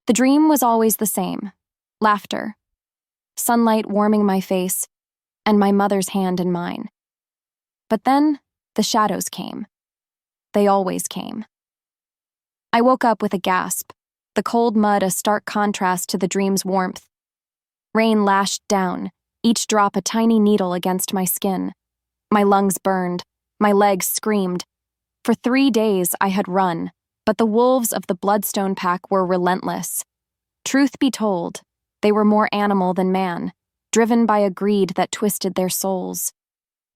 The dream was always the same: laughter, sunlight warming my face, and my mother's hand in mine. But then the shadows came. They always came. I woke up with a gasp, the cold mud a stark contrast to the dream's warmth. Rain lashed down, each drop a tiny needle against my skin. My lungs burned, my legs screamed. For 3 days I had run, but the wolves of the Bloodstone Pack were relentless. Truth be told, they were more animal than man, driven by a greed that twisted their souls.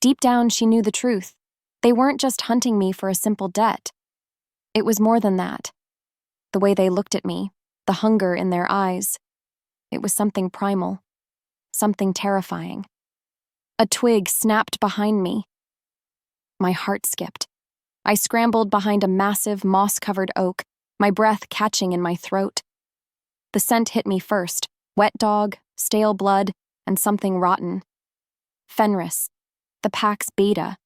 Deep down, she knew the truth. They weren't just hunting me for a simple debt. It was more than that. The way they looked at me, the hunger in their eyes. It was something primal, something terrifying. A twig snapped behind me. My heart skipped. I scrambled behind a massive, moss-covered oak, my breath catching in my throat. The scent hit me first: wet dog, stale blood, and something rotten. Fenris, the pack's beta.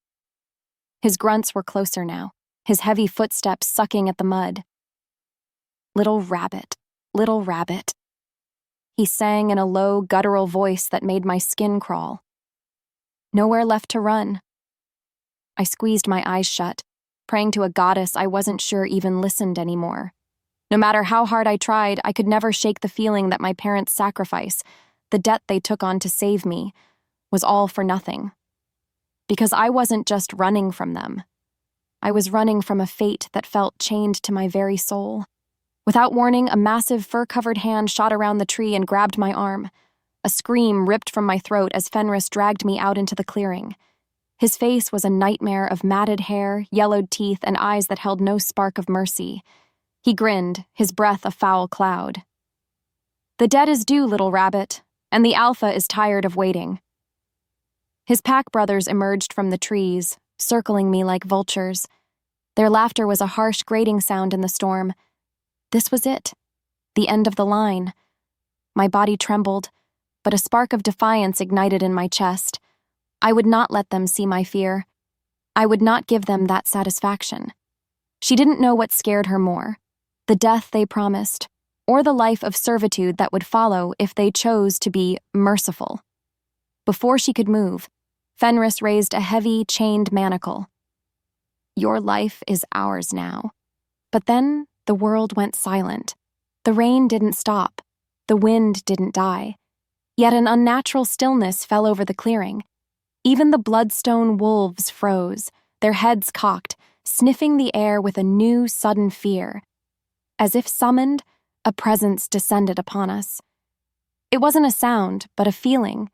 His grunts were closer now, his heavy footsteps sucking at the mud. Little rabbit, he sang in a low, guttural voice that made my skin crawl. Nowhere left to run. I squeezed my eyes shut, praying to a goddess I wasn't sure even listened anymore. No matter how hard I tried, I could never shake the feeling that my parents' sacrifice, the debt they took on to save me, was all for nothing. Because I wasn't just running from them. I was running from a fate that felt chained to my very soul. Without warning, a massive fur-covered hand shot around the tree and grabbed my arm. A scream ripped from my throat as Fenris dragged me out into the clearing. His face was a nightmare of matted hair, yellowed teeth, and eyes that held no spark of mercy. He grinned, his breath a foul cloud. "The debt is due, little rabbit, and the Alpha is tired of waiting." His pack brothers emerged from the trees, circling me like vultures. Their laughter was a harsh, grating sound in the storm. This was it, the end of the line. My body trembled, but a spark of defiance ignited in my chest. I would not let them see my fear. I would not give them that satisfaction. She didn't know what scared her more: the death they promised, or the life of servitude that would follow if they chose to be merciful. Before she could move, Fenris raised a heavy, chained manacle. "Your life is ours now." But then the world went silent. The rain didn't stop. The wind didn't die. Yet an unnatural stillness fell over the clearing. Even the bloodstone wolves froze, their heads cocked, sniffing the air with a new, sudden fear. As if summoned, a presence descended upon us. It wasn't a sound, but a feeling.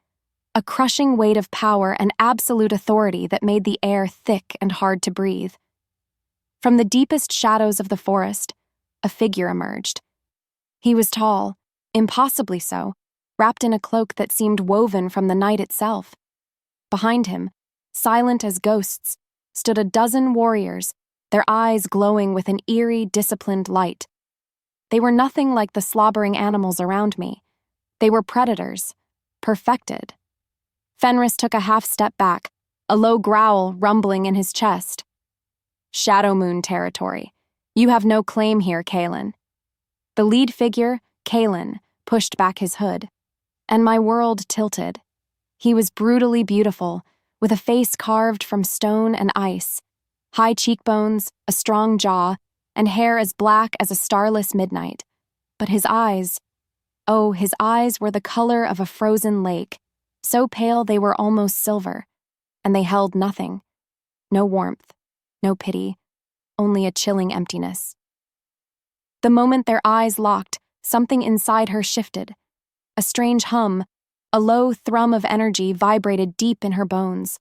A crushing weight of power and absolute authority that made the air thick and hard to breathe. From the deepest shadows of the forest, a figure emerged. He was tall, impossibly so, wrapped in a cloak that seemed woven from the night itself. Behind him, silent as ghosts, stood a dozen warriors, their eyes glowing with an eerie, disciplined light. They were nothing like the slobbering animals around me. They were predators, perfected. Fenris took a half-step back, a low growl rumbling in his chest. "Shadow Moon territory. You have no claim here, Kaelen." The lead figure, Kaelen, pushed back his hood, and my world tilted. He was brutally beautiful, with a face carved from stone and ice, high cheekbones, a strong jaw, and hair as black as a starless midnight. But his eyes, oh, his eyes were the color of a frozen lake, so pale they were almost silver, and they held nothing. No warmth, no pity, only a chilling emptiness. The moment their eyes locked, something inside her shifted. A strange hum, a low thrum of energy vibrated deep in her bones.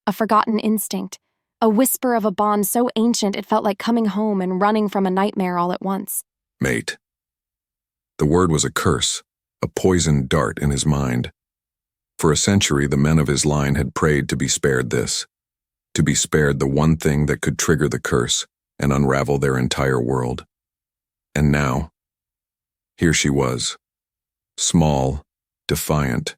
A forgotten instinct, a whisper of a bond so ancient it felt like coming home and running from a nightmare all at once. "Mate." The word was a curse, a poisoned dart in his mind. For a century, the men of his line had prayed to be spared this, to be spared the one thing that could trigger the curse and unravel their entire world. And now, here she was, small, defiant,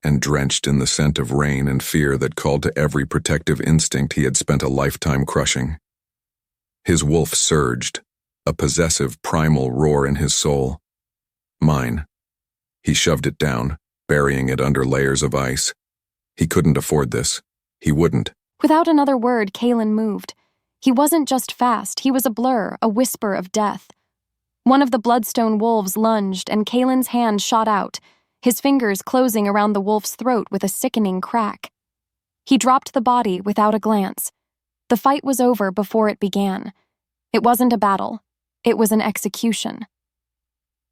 and drenched in the scent of rain and fear that called to every protective instinct he had spent a lifetime crushing. His wolf surged, a possessive primal roar in his soul. Mine. He shoved it down, burying it under layers of ice. He couldn't afford this. He wouldn't. Without another word, Kaelen moved. He wasn't just fast, he was a blur, a whisper of death. One of the bloodstone wolves lunged, and Kaelen's hand shot out, his fingers closing around the wolf's throat with a sickening crack. He dropped the body without a glance. The fight was over before it began. It wasn't a battle. It was an execution.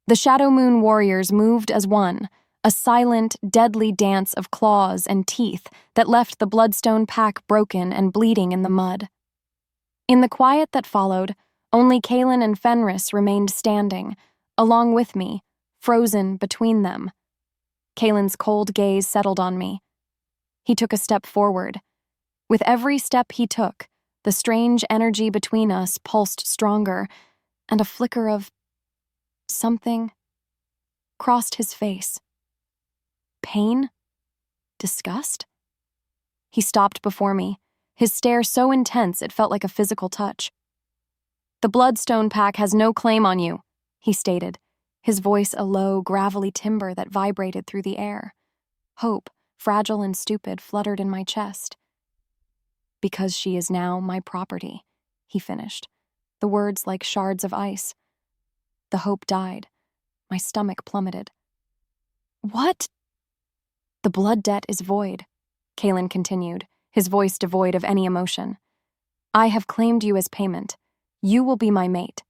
The Shadow Moon warriors moved as one, a silent, deadly dance of claws and teeth that left the Bloodstone Pack broken and bleeding in the mud. In the quiet that followed, only Kaelen and Fenris remained standing, along with me, frozen between them. Kaelen's cold gaze settled on me. He took a step forward. With every step he took, the strange energy between us pulsed stronger, and a flicker of something crossed his face. Pain? Disgust? He stopped before me, his stare so intense it felt like a physical touch. "The Bloodstone Pack has no claim on you," he stated, his voice a low, gravelly timbre that vibrated through the air. Hope, fragile and stupid, fluttered in my chest. "Because she is now my property," he finished, the words like shards of ice. The hope died. My stomach plummeted. "What?" "The blood debt is void," Kaelen continued, his voice devoid of any emotion. "I have claimed you as payment. You will be my mate."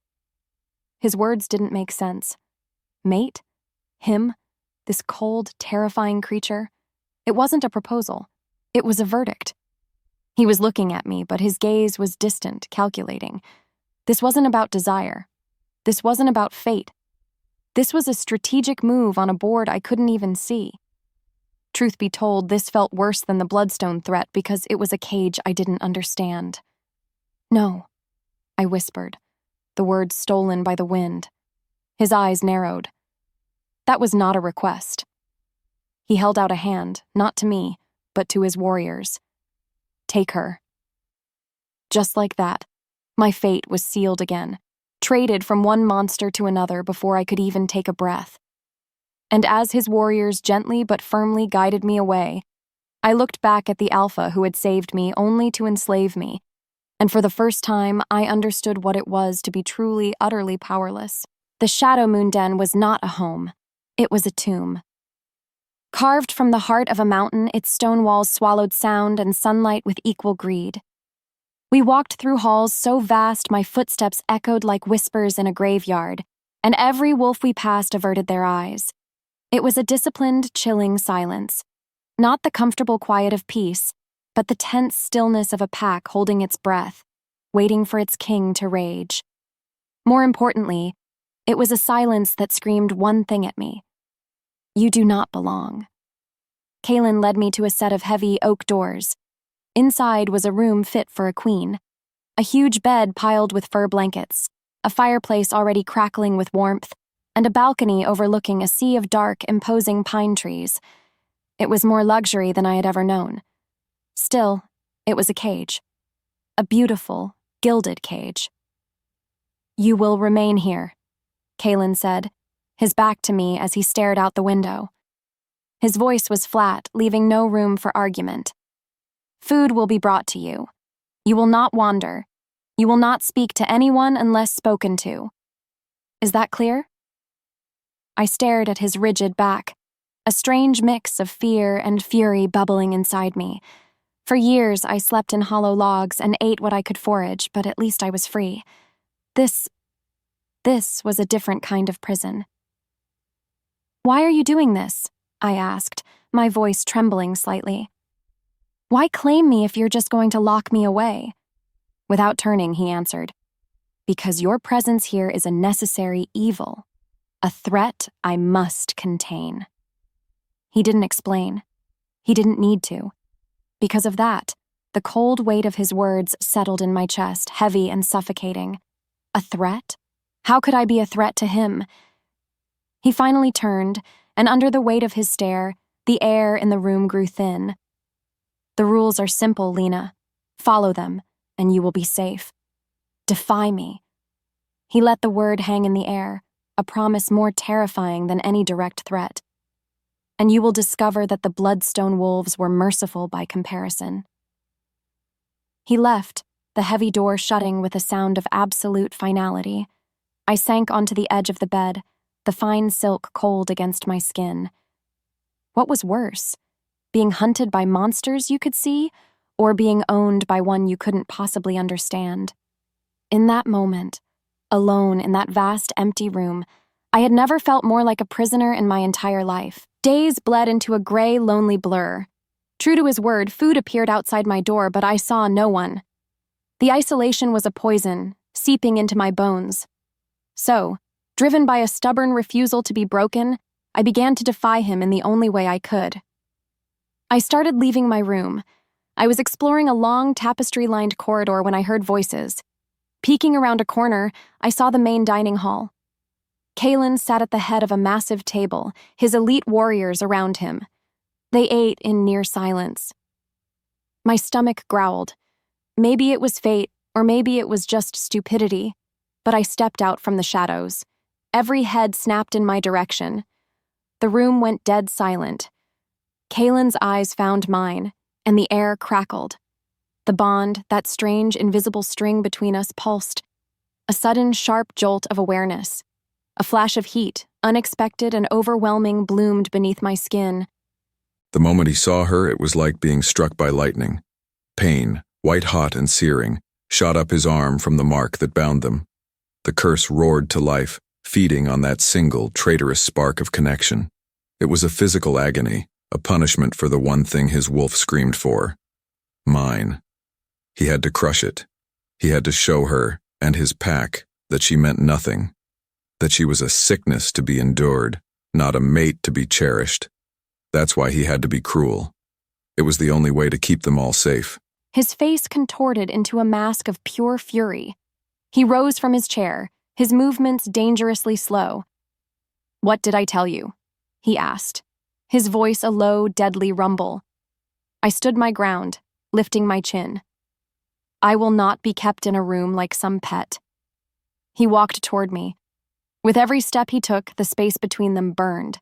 His words didn't make sense. Mate? Him? This cold, terrifying creature? It wasn't a proposal. It was a verdict. He was looking at me, but his gaze was distant, calculating. This wasn't about desire. This wasn't about fate. This was a strategic move on a board I couldn't even see. Truth be told, this felt worse than the Bloodstone threat because it was a cage I didn't understand. "No," I whispered, the words stolen by the wind. His eyes narrowed. That was not a request. He held out a hand, not to me, but to his warriors. "Take her." Just like that, my fate was sealed again, traded from one monster to another before I could even take a breath. And as his warriors gently but firmly guided me away, I looked back at the Alpha who had saved me only to enslave me, and for the first time I understood what it was to be truly, utterly powerless. The Shadow Moon Den was not a home. It was a tomb. Carved from the heart of a mountain, its stone walls swallowed sound and sunlight with equal greed. We walked through halls so vast my footsteps echoed like whispers in a graveyard, and every wolf we passed averted their eyes. It was a disciplined, chilling silence. Not the comfortable quiet of peace, but the tense stillness of a pack holding its breath, waiting for its king to rage. More importantly, it was a silence that screamed one thing at me. You do not belong. Kaelen led me to a set of heavy oak doors. Inside was a room fit for a queen. A huge bed piled with fur blankets, a fireplace already crackling with warmth, and a balcony overlooking a sea of dark, imposing pine trees. It was more luxury than I had ever known. Still, it was a cage. A beautiful, gilded cage. You will remain here, Kaelen said, his back to me as he stared out the window. His voice was flat, leaving no room for argument. Food will be brought to you. You will not wander. You will not speak to anyone unless spoken to. Is that clear? I stared at his rigid back, a strange mix of fear and fury bubbling inside me. For years, I slept in hollow logs and ate what I could forage, but at least I was free. This was a different kind of prison. Why are you doing this? I asked, my voice trembling slightly. Why claim me if you're just going to lock me away? Without turning, he answered, because your presence here is a necessary evil, a threat I must contain. He didn't explain. He didn't need to. Because of that, the cold weight of his words settled in my chest, heavy and suffocating. A threat? How could I be a threat to him? He finally turned, and under the weight of his stare, the air in the room grew thin. The rules are simple, Lena. Follow them, and you will be safe. Defy me. He let the word hang in the air, a promise more terrifying than any direct threat. And you will discover that the Bloodstone wolves were merciful by comparison. He left, the heavy door shutting with a sound of absolute finality. I sank onto the edge of the bed, the fine silk cold against my skin. What was worse, being hunted by monsters you could see, or being owned by one you couldn't possibly understand? In that moment, alone in that vast empty room, I had never felt more like a prisoner in my entire life. Days bled into a gray, lonely blur. True to his word, food appeared outside my door, but I saw no one. The isolation was a poison, seeping into my bones. So, driven by a stubborn refusal to be broken, I began to defy him in the only way I could. I started leaving my room. I was exploring a long, tapestry-lined corridor when I heard voices. Peeking around a corner, I saw the main dining hall. Kaelen sat at the head of a massive table, his elite warriors around him. They ate in near silence. My stomach growled. Maybe it was fate, or maybe it was just stupidity, but I stepped out from the shadows. Every head snapped in my direction. The room went dead silent. Kaelen's eyes found mine, and the air crackled. The bond, that strange, invisible string between us, pulsed. A sudden, sharp jolt of awareness. A flash of heat, unexpected and overwhelming, bloomed beneath my skin. The moment he saw her, it was like being struck by lightning. Pain, white-hot and searing, shot up his arm from the mark that bound them. The curse roared to life, feeding on that single, traitorous spark of connection. It was a physical agony, a punishment for the one thing his wolf screamed for. Mine. He had to crush it. He had to show her, and his pack, that she meant nothing. That she was a sickness to be endured, not a mate to be cherished. That's why he had to be cruel. It was the only way to keep them all safe. His face contorted into a mask of pure fury. He rose from his chair, his movements dangerously slow. "What did I tell you?" he asked, his voice a low, deadly rumble. I stood my ground, lifting my chin. "I will not be kept in a room like some pet." He walked toward me. With every step he took, the space between them burned.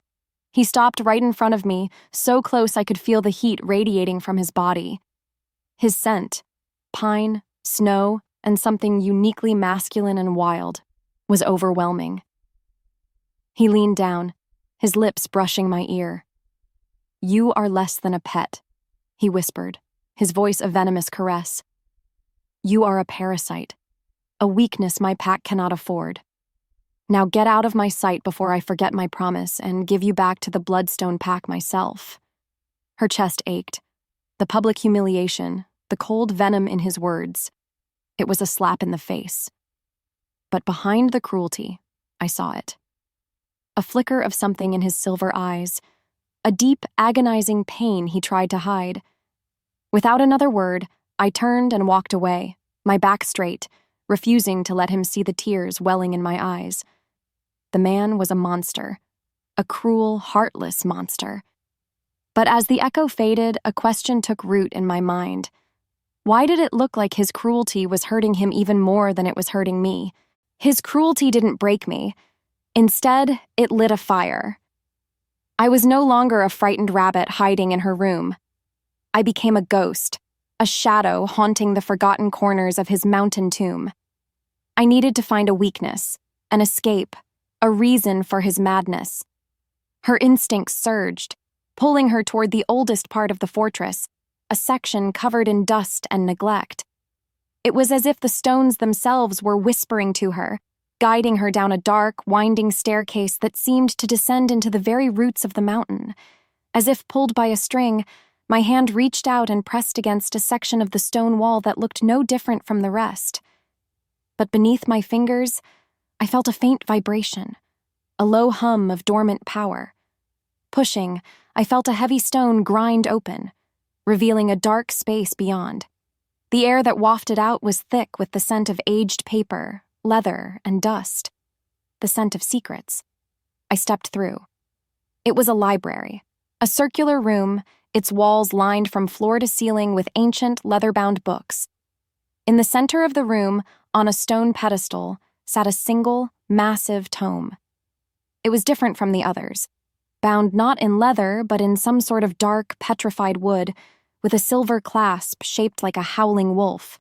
He stopped right in front of me, so close I could feel the heat radiating from his body. His scent, pine, snow, and something uniquely masculine and wild, was overwhelming. He leaned down, his lips brushing my ear. "You are less than a pet," he whispered, his voice a venomous caress. "You are a parasite, a weakness my pack cannot afford. Now get out of my sight before I forget my promise and give you back to the Bloodstone Pack myself." Her chest ached. The public humiliation, the cold venom in his words. It was a slap in the face. But behind the cruelty, I saw it. A flicker of something in his silver eyes, a deep, agonizing pain he tried to hide. Without another word, I turned and walked away, my back straight, refusing to let him see the tears welling in my eyes. The man was a monster, a cruel, heartless monster. But as the echo faded, a question took root in my mind. Why did it look like his cruelty was hurting him even more than it was hurting me? His cruelty didn't break me. Instead, it lit a fire. I was no longer a frightened rabbit hiding in her room. I became a ghost, a shadow haunting the forgotten corners of his mountain tomb. I needed to find a weakness, an escape, a reason for his madness. Her instincts surged, pulling her toward the oldest part of the fortress, a section covered in dust and neglect. It was as if the stones themselves were whispering to her, guiding her down a dark, winding staircase that seemed to descend into the very roots of the mountain. As if pulled by a string, my hand reached out and pressed against a section of the stone wall that looked no different from the rest. But beneath my fingers, I felt a faint vibration, a low hum of dormant power. Pushing, I felt a heavy stone grind open, revealing a dark space beyond. The air that wafted out was thick with the scent of aged paper, leather, and dust. The scent of secrets. I stepped through. It was a library, a circular room, its walls lined from floor to ceiling with ancient, leather-bound books. In the center of the room, on a stone pedestal, sat a single, massive tome. It was different from the others, bound not in leather but in some sort of dark, petrified wood, with a silver clasp shaped like a howling wolf.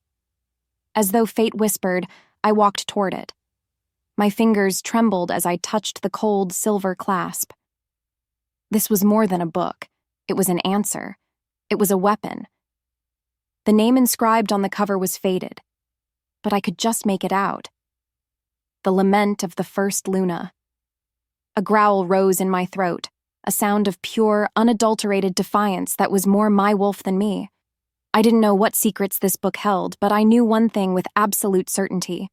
As though fate whispered, I walked toward it. My fingers trembled as I touched the cold silver clasp. This was more than a book. It was an answer. It was a weapon. The name inscribed on the cover was faded, but I could just make it out. The Lament of the First Luna. A growl rose in my throat, a sound of pure, unadulterated defiance that was more my wolf than me. I didn't know what secrets this book held, but I knew one thing with absolute certainty.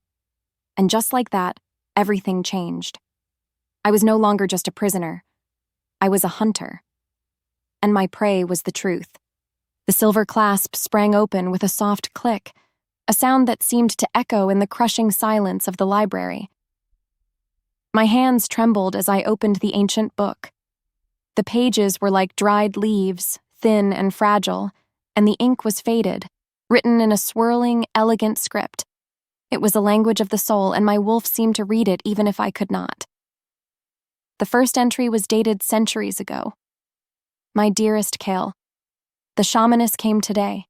And just like that, everything changed. I was no longer just a prisoner. I was a hunter. And my prey was the truth. The silver clasp sprang open with a soft click, a sound that seemed to echo in the crushing silence of the library. My hands trembled as I opened the ancient book. The pages were like dried leaves, thin and fragile, and the ink was faded, written in a swirling, elegant script. It was a language of the soul, and my wolf seemed to read it even if I could not. The first entry was dated centuries ago. My dearest Kael, the shamaness came today.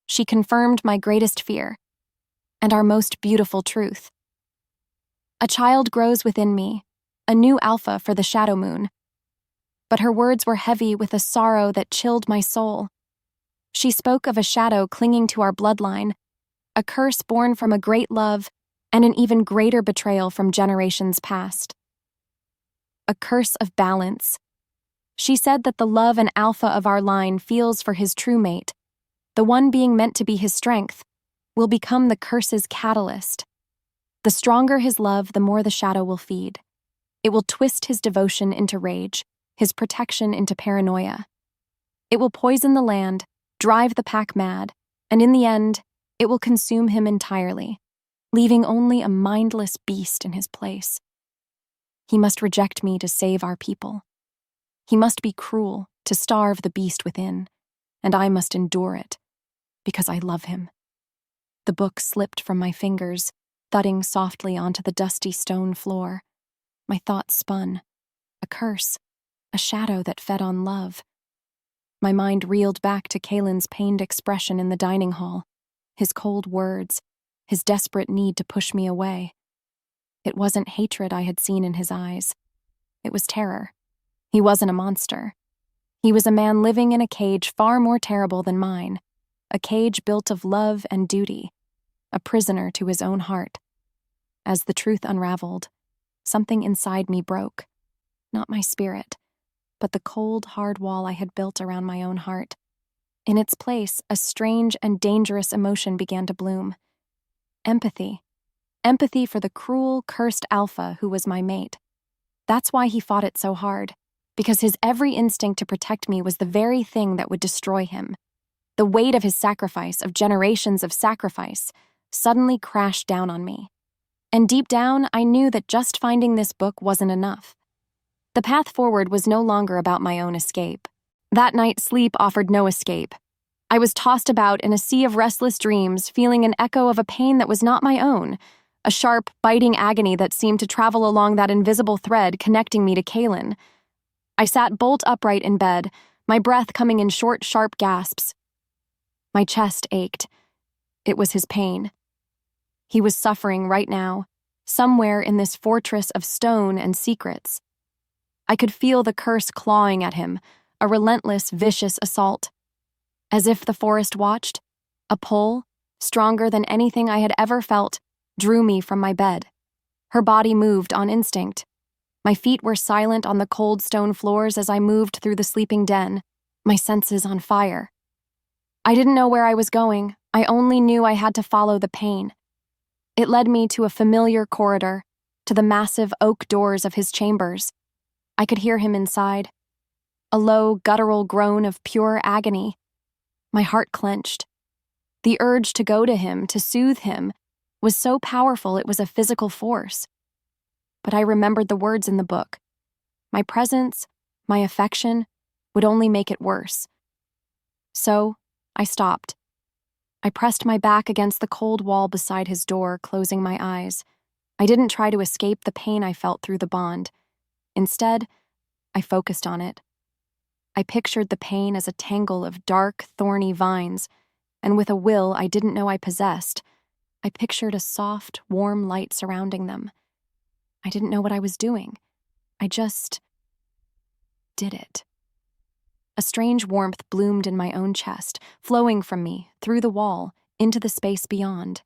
She confirmed my greatest fear, and our most beautiful truth. A child grows within me, a new alpha for the shadow moon. But her words were heavy with a sorrow that chilled my soul. She spoke of a shadow clinging to our bloodline, a curse born from a great love and an even greater betrayal from generations past. A curse of balance. She said that the love and alpha of our line feels for his true mate, the one being meant to be his strength, will become the curse's catalyst. The stronger his love, the more the shadow will feed. It will twist his devotion into rage, his protection into paranoia. It will poison the land, drive the pack mad, and in the end, it will consume him entirely, leaving only a mindless beast in his place. He must reject me to save our people. He must be cruel to starve the beast within, and I must endure it, because I love him. The book slipped from my fingers, thudding softly onto the dusty stone floor. My thoughts spun. A curse, a shadow that fed on love. My mind reeled back to Kaelen's pained expression in the dining hall, his cold words, his desperate need to push me away. It wasn't hatred I had seen in his eyes. It was terror. He wasn't a monster. He was a man living in a cage far more terrible than mine, a cage built of love and duty, a prisoner to his own heart. As the truth unraveled, something inside me broke. Not my spirit, but the cold, hard wall I had built around my own heart. In its place, a strange and dangerous emotion began to bloom. Empathy. Empathy for the cruel, cursed alpha who was my mate. That's why he fought it so hard, because his every instinct to protect me was the very thing that would destroy him. The weight of his sacrifice, of generations of sacrifice, suddenly crashed down on me. And deep down, I knew that just finding this book wasn't enough. The path forward was no longer about my own escape. That night, sleep offered no escape. I was tossed about in a sea of restless dreams, feeling an echo of a pain that was not my own, a sharp, biting agony that seemed to travel along that invisible thread connecting me to Kaelen. I sat bolt upright in bed, my breath coming in short, sharp gasps. My chest ached. It was his pain. He was suffering right now, somewhere in this fortress of stone and secrets. I could feel the curse clawing at him, a relentless, vicious assault. As if the forest watched, a pull, stronger than anything I had ever felt, drew me from my bed. Her body moved on instinct. My feet were silent on the cold stone floors as I moved through the sleeping den, my senses on fire. I didn't know where I was going. I only knew I had to follow the pain. It led me to a familiar corridor, to the massive oak doors of his chambers. I could hear him inside. A low, guttural groan of pure agony. My heart clenched. The urge to go to him, to soothe him, was so powerful it was a physical force. But I remembered the words in the book. My presence, my affection, would only make it worse. So, I stopped. I pressed my back against the cold wall beside his door, closing my eyes. I didn't try to escape the pain I felt through the bond. Instead, I focused on it. I pictured the pain as a tangle of dark, thorny vines, and with a will I didn't know I possessed, I pictured a soft, warm light surrounding them. I didn't know what I was doing. I just did it. A strange warmth bloomed in my own chest, flowing from me, through the wall, into the space beyond.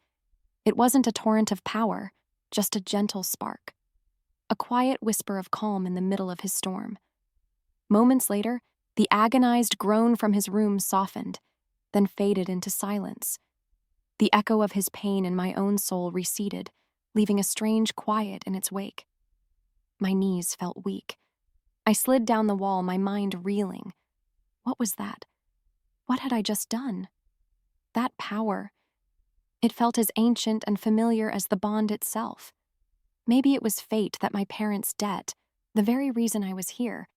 It wasn't a torrent of power, just a gentle spark. A quiet whisper of calm in the middle of his storm. Moments later, the agonized groan from his room softened, then faded into silence. The echo of his pain in my own soul receded, leaving a strange quiet in its wake. My knees felt weak. I slid down the wall, my mind reeling. What was that? What had I just done? That power. It felt as ancient and familiar as the bond itself. Maybe it was fate that my parents' debt, the very reason I was here,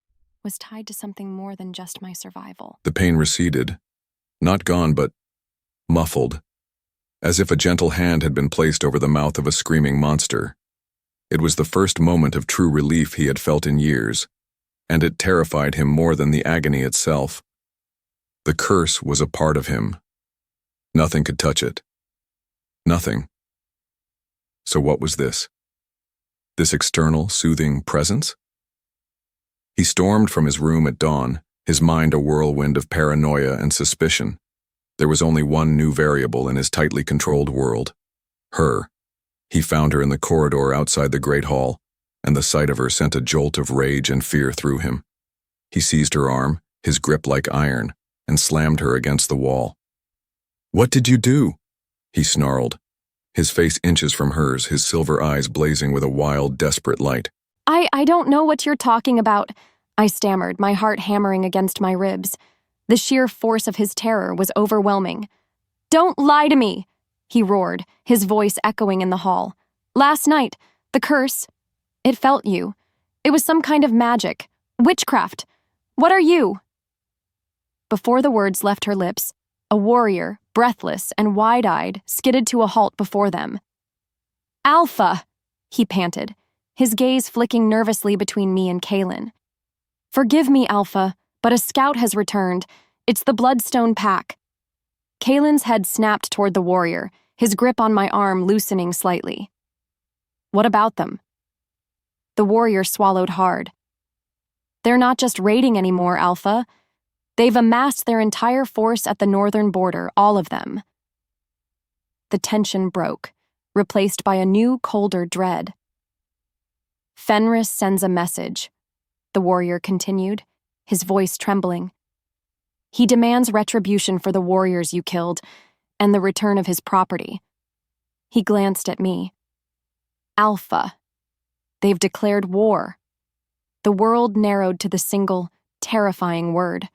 was tied to something more than just my survival. The pain receded, not gone but muffled, as if a gentle hand had been placed over the mouth of a screaming monster. It was the first moment of true relief he had felt in years, and it terrified him more than the agony itself. The curse was a part of him. Nothing could touch it. Nothing. So what was this? This external, soothing presence? He stormed from his room at dawn, his mind a whirlwind of paranoia and suspicion. There was only one new variable in his tightly controlled world. Her. He found her in the corridor outside the Great Hall, and the sight of her sent a jolt of rage and fear through him. He seized her arm, his grip like iron, and slammed her against the wall. "What did you do?" he snarled, his face inches from hers, his silver eyes blazing with a wild, desperate light. I don't know what you're talking about, I stammered, my heart hammering against my ribs. The sheer force of his terror was overwhelming. "Don't lie to me," he roared, his voice echoing in the hall. "Last night, the curse, it felt you. It was some kind of magic. Witchcraft. What are you?" Before the words left her lips, a warrior, breathless and wide-eyed, skidded to a halt before them. "Alpha," he panted, his gaze flicking nervously between me and Kaelen. "Forgive me, Alpha, but a scout has returned. It's the Bloodstone Pack." Kaelen's head snapped toward the warrior, his grip on my arm loosening slightly. "What about them?" The warrior swallowed hard. "They're not just raiding anymore, Alpha. They've amassed their entire force at the northern border, all of them." The tension broke, replaced by a new, colder dread. "Fenris sends a message," the warrior continued, his voice trembling. "He demands retribution for the warriors you killed, and the return of his property." He glanced at me. "Alpha. They've declared war." The world narrowed to the single, terrifying word.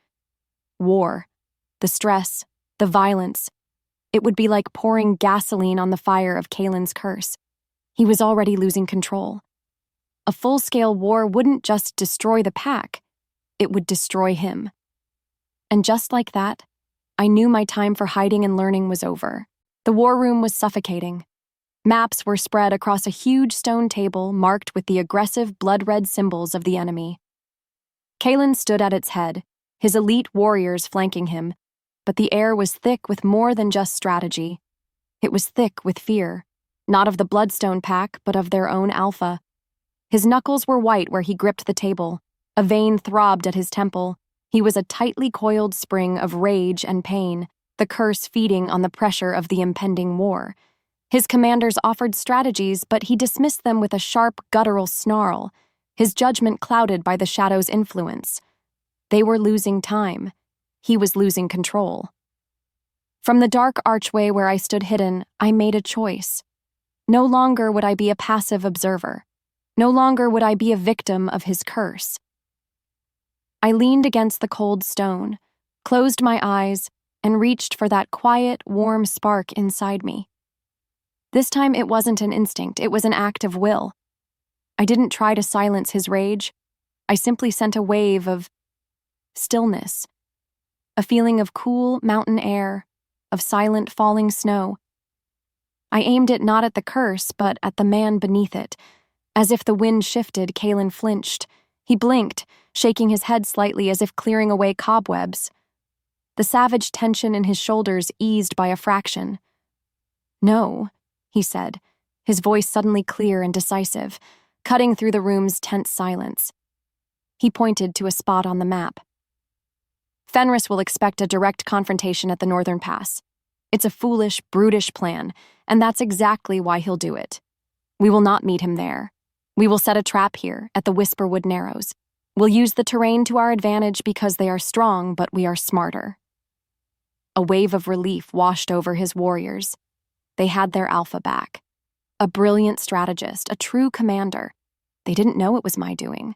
War. The stress, the violence. It would be like pouring gasoline on the fire of Kaelen's curse. He was already losing control. A full-scale war wouldn't just destroy the pack, it would destroy him. And just like that, I knew my time for hiding and learning was over. The war room was suffocating. Maps were spread across a huge stone table marked with the aggressive blood-red symbols of the enemy. Kaelen stood at its head, his elite warriors flanking him, but the air was thick with more than just strategy. It was thick with fear, not of the Bloodstone Pack, but of their own Alpha. His knuckles were white where he gripped the table. A vein throbbed at his temple. He was a tightly coiled spring of rage and pain, the curse feeding on the pressure of the impending war. His commanders offered strategies, but he dismissed them with a sharp, guttural snarl, his judgment clouded by the shadow's influence. They were losing time. He was losing control. From the dark archway where I stood hidden, I made a choice. No longer would I be a passive observer. No longer would I be a victim of his curse. I leaned against the cold stone, closed my eyes, and reached for that quiet, warm spark inside me. This time it wasn't an instinct, it was an act of will. I didn't try to silence his rage. I simply sent a wave of stillness, a feeling of cool mountain air, of silent falling snow. I aimed it not at the curse, but at the man beneath it. As if the wind shifted, Kaelen flinched, He blinked, shaking his head slightly as if clearing away cobwebs. The savage tension in his shoulders eased by a fraction. "No," he said, his voice suddenly clear and decisive, cutting through the room's tense silence. He pointed to a spot on the map. "Fenris will expect a direct confrontation at the Northern Pass. It's a foolish, brutish plan, and that's exactly why he'll do it. We will not meet him there. We will set a trap here, at the Whisperwood Narrows. We'll use the terrain to our advantage because they are strong, but we are smarter." A wave of relief washed over his warriors. They had their Alpha back. A brilliant strategist, a true commander. They didn't know it was my doing.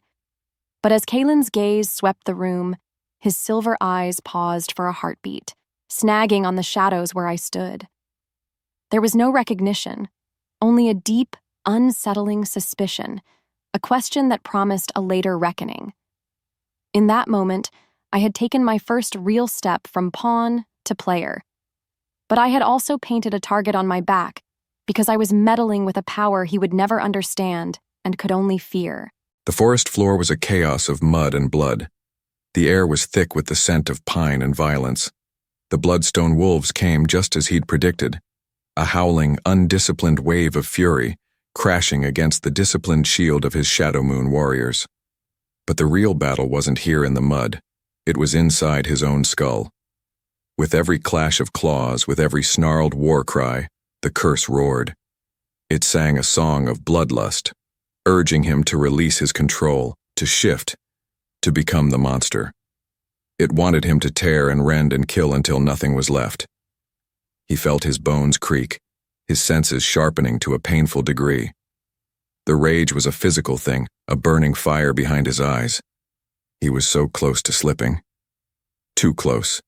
But as Kaelen's gaze swept the room, his silver eyes paused for a heartbeat, snagging on the shadows where I stood. There was no recognition, only a deep, unsettling suspicion, a question that promised a later reckoning. In that moment, I had taken my first real step from pawn to player. But I had also painted a target on my back because I was meddling with a power he would never understand and could only fear. The forest floor was a chaos of mud and blood. The air was thick with the scent of pine and violence. The bloodstone wolves came just as he'd predicted, a howling, undisciplined wave of fury, crashing against the disciplined shield of his Shadow Moon warriors. But the real battle wasn't here in the mud. It was inside his own skull. With every clash of claws, with every snarled war cry, the curse roared. It sang a song of bloodlust, urging him to release his control, to shift, to become the monster. It wanted him to tear and rend and kill until nothing was left. He felt his bones creak, his senses sharpening to a painful degree. The rage was a physical thing, a burning fire behind his eyes. He was so close to slipping. Too close.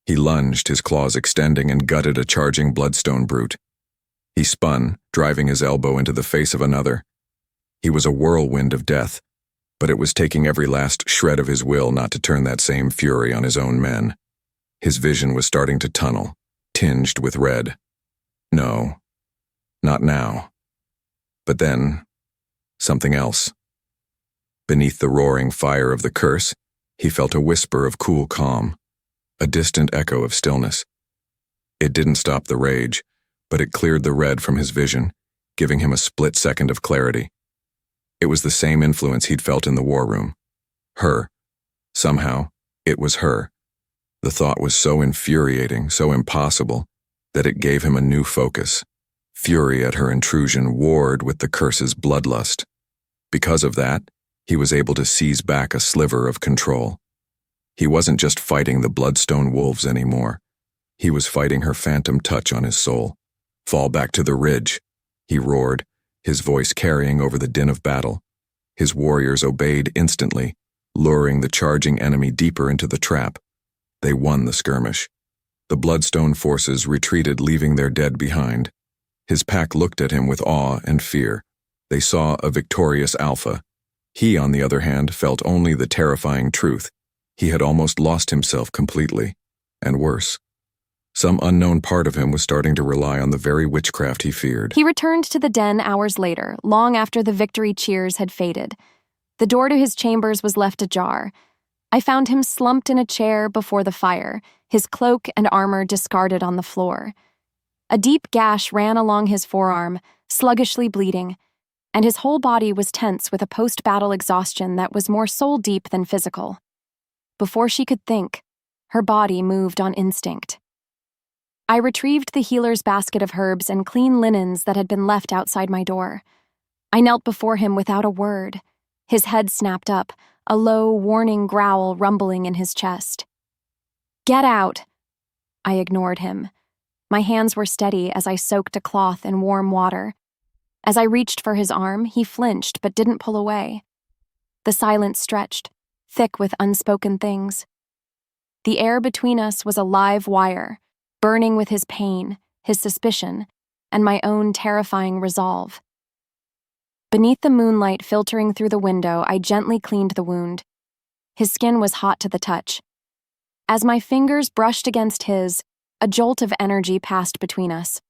He lunged, his claws extending, and gutted a charging bloodstone brute. He spun, driving his elbow into the face of another. He was a whirlwind of death, but it was taking every last shred of his will not to turn that same fury on his own men. His vision was starting to tunnel, tinged with red. No, not now. But then, something else. Beneath the roaring fire of the curse, he felt a whisper of cool calm, a distant echo of stillness. It didn't stop the rage, but it cleared the red from his vision, giving him a split second of clarity. It was the same influence he'd felt in the war room. Her. Somehow, it was her. The thought was so infuriating, so impossible, that it gave him a new focus. Fury at her intrusion warred with the curse's bloodlust. Because of that, he was able to seize back a sliver of control. He wasn't just fighting the bloodstone wolves anymore. He was fighting her phantom touch on his soul. "Fall back to the ridge," he roared, his voice carrying over the din of battle. His warriors obeyed instantly, luring the charging enemy deeper into the trap. They won the skirmish. The bloodstone forces retreated, leaving their dead behind. His pack looked at him with awe and fear. They saw a victorious Alpha. He, on the other hand, felt only the terrifying truth. He had almost lost himself completely. And worse, some unknown part of him was starting to rely on the very witchcraft he feared. He returned to the den hours later, long after the victory cheers had faded. The door to his chambers was left ajar. I found him slumped in a chair before the fire, his cloak and armor discarded on the floor. A deep gash ran along his forearm, sluggishly bleeding, and his whole body was tense with a post-battle exhaustion that was more soul-deep than physical. Before she could think, her body moved on instinct. I retrieved the healer's basket of herbs and clean linens that had been left outside my door. I knelt before him without a word. His head snapped up, a low, warning growl rumbling in his chest. "Get out!" I ignored him. My hands were steady as I soaked a cloth in warm water. As I reached for his arm, he flinched but didn't pull away. The silence stretched, thick with unspoken things. The air between us was a live wire, burning with his pain, his suspicion, and my own terrifying resolve. Beneath the moonlight filtering through the window, I gently cleaned the wound. His skin was hot to the touch. As my fingers brushed against his, a jolt of energy passed between us.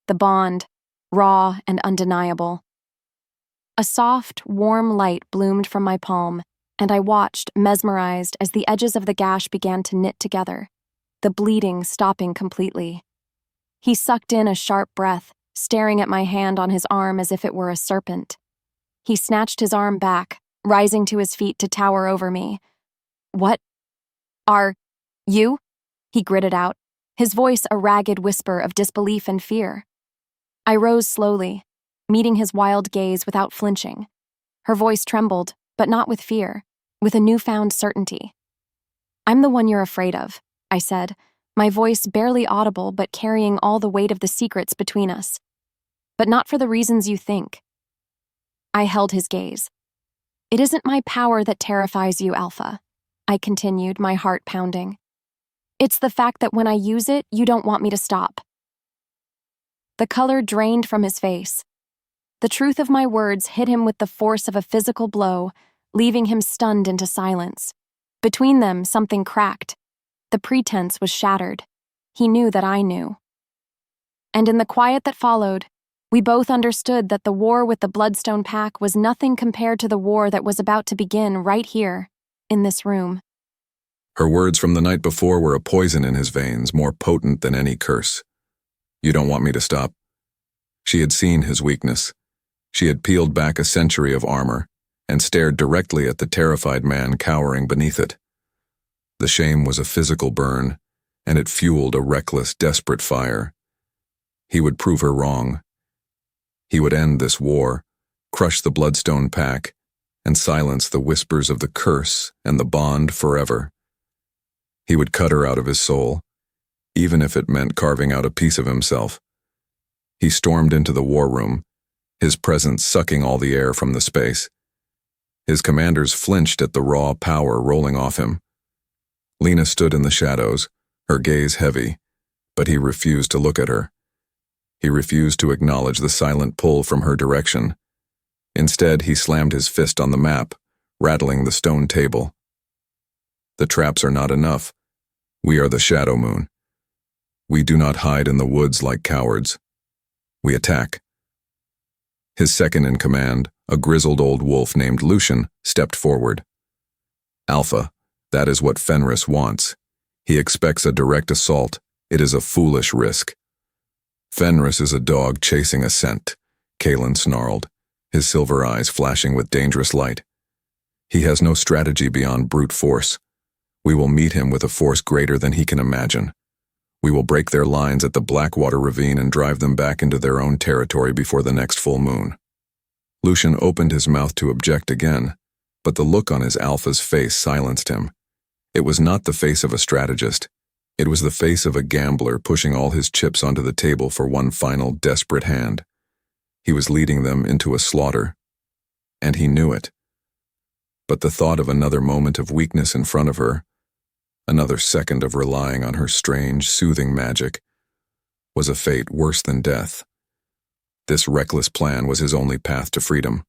The bond, raw and undeniable. A soft, warm light bloomed from my palm, and I watched, mesmerized, as the edges of the gash began to knit together, the bleeding stopping completely. He sucked in a sharp breath, staring at my hand on his arm as if it were a serpent. He snatched his arm back, rising to his feet to tower over me. "What are you?" he gritted out, his voice a ragged whisper of disbelief and fear. I rose slowly, meeting his wild gaze without flinching. Her voice trembled, but not with fear, with a newfound certainty. "I'm the one you're afraid of," I said, my voice barely audible but carrying all the weight of the secrets between us. "But not for the reasons you think." I held his gaze. "It isn't my power that terrifies you, Alpha," I continued, my heart pounding. "It's the fact that when I use it, you don't want me to stop." The color drained from his face. The truth of my words hit him with the force of a physical blow, leaving him stunned into silence. Between them, something cracked. The pretense was shattered. He knew that I knew. And in the quiet that followed, we both understood that the war with the Bloodstone Pack was nothing compared to the war that was about to begin right here, in this room. Her words from the night before were a poison in his veins, more potent than any curse. "You don't want me to stop." She had seen his weakness. She had peeled back a century of armor and stared directly at the terrified man cowering beneath it. The shame was a physical burn, and it fueled a reckless, desperate fire. He would prove her wrong. He would end this war, crush the Bloodstone Pack, and silence the whispers of the curse and the bond forever. He would cut her out of his soul, even if it meant carving out a piece of himself. He stormed into the war room, his presence sucking all the air from the space. His commanders flinched at the raw power rolling off him. Lena stood in the shadows, her gaze heavy, but he refused to look at her. He refused to acknowledge the silent pull from her direction. Instead, he slammed his fist on the map, rattling the stone table. "The traps are not enough. We are the Shadow Moon. We do not hide in the woods like cowards. We attack." His second in command, a grizzled old wolf named Lucian, stepped forward. "Alpha, that is what Fenris wants. He expects a direct assault. It is a foolish risk." "Fenris is a dog chasing a scent," Kaelen snarled, his silver eyes flashing with dangerous light. "He has no strategy beyond brute force. We will meet him with a force greater than he can imagine. We will break their lines at the Blackwater Ravine and drive them back into their own territory before the next full moon." Lucian opened his mouth to object again, but the look on his Alpha's face silenced him. It was not the face of a strategist. It was the face of a gambler pushing all his chips onto the table for one final desperate hand. He was leading them into a slaughter, and he knew it. But the thought of another moment of weakness in front of her, another second of relying on her strange, soothing magic, was a fate worse than death. This reckless plan was his only path to freedom.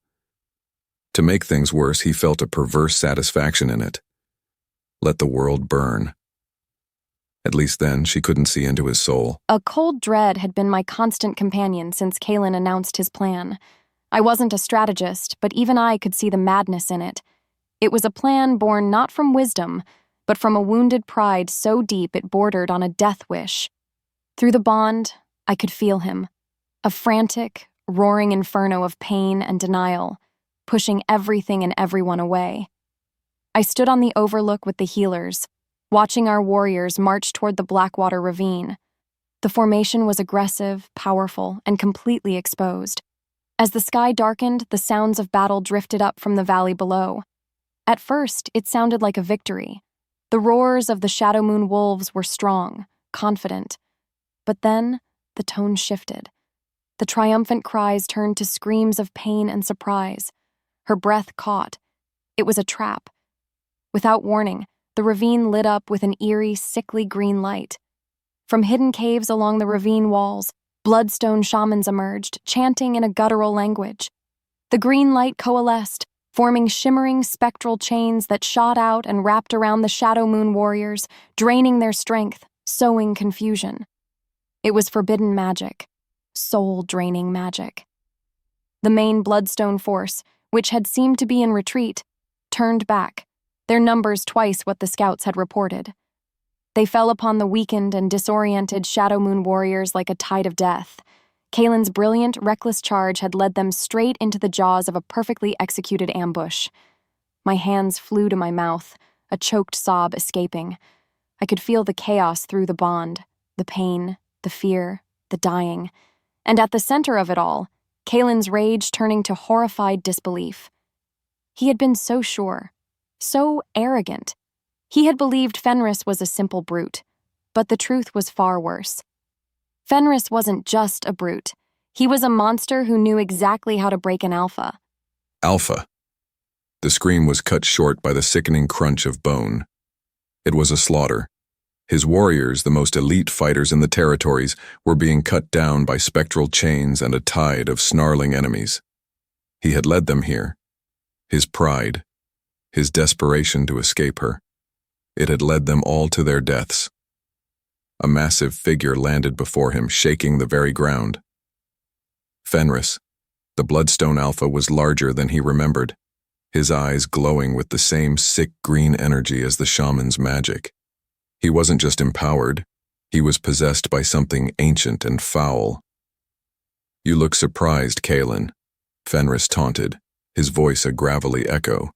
To make things worse, he felt a perverse satisfaction in it. Let the world burn. At least then, she couldn't see into his soul. A cold dread had been my constant companion since Kaelen announced his plan. I wasn't a strategist, but even I could see the madness in it. It was a plan born not from wisdom, but from a wounded pride so deep it bordered on a death wish. Through the bond, I could feel him, a frantic, roaring inferno of pain and denial, pushing everything and everyone away. I stood on the overlook with the healers, watching our warriors march toward the Blackwater Ravine. The formation was aggressive, powerful, and completely exposed. As the sky darkened, the sounds of battle drifted up from the valley below. At first, it sounded like a victory. The roars of the Shadow Moon wolves were strong, confident. But then, the tone shifted. The triumphant cries turned to screams of pain and surprise. Her breath caught. It was a trap. Without warning, the ravine lit up with an eerie, sickly green light. From hidden caves along the ravine walls, bloodstone shamans emerged, chanting in a guttural language. The green light coalesced, forming shimmering spectral chains that shot out and wrapped around the Shadow Moon warriors, draining their strength, sowing confusion. It was forbidden magic, soul-draining magic. The main Bloodstone force, which had seemed to be in retreat, turned back, their numbers twice what the scouts had reported. They fell upon the weakened and disoriented Shadow Moon warriors like a tide of death. Kaelen's brilliant, reckless charge had led them straight into the jaws of a perfectly executed ambush. My hands flew to my mouth, a choked sob escaping. I could feel the chaos through the bond, the pain, the fear, the dying. And at the center of it all, Kaelen's rage turning to horrified disbelief. He had been so sure, so arrogant. He had believed Fenris was a simple brute, but the truth was far worse. Fenris wasn't just a brute. He was a monster who knew exactly how to break an alpha. Alpha. The scream was cut short by the sickening crunch of bone. It was a slaughter. His warriors, the most elite fighters in the territories, were being cut down by spectral chains and a tide of snarling enemies. He had led them here. His pride, his desperation to escape her. It had led them all to their deaths. A massive figure landed before him, shaking the very ground. Fenris, the Bloodstone Alpha, was larger than he remembered, his eyes glowing with the same sick green energy as the shaman's magic. He wasn't just empowered, he was possessed by something ancient and foul. "You look surprised, Kaelen," Fenris taunted, his voice a gravelly echo.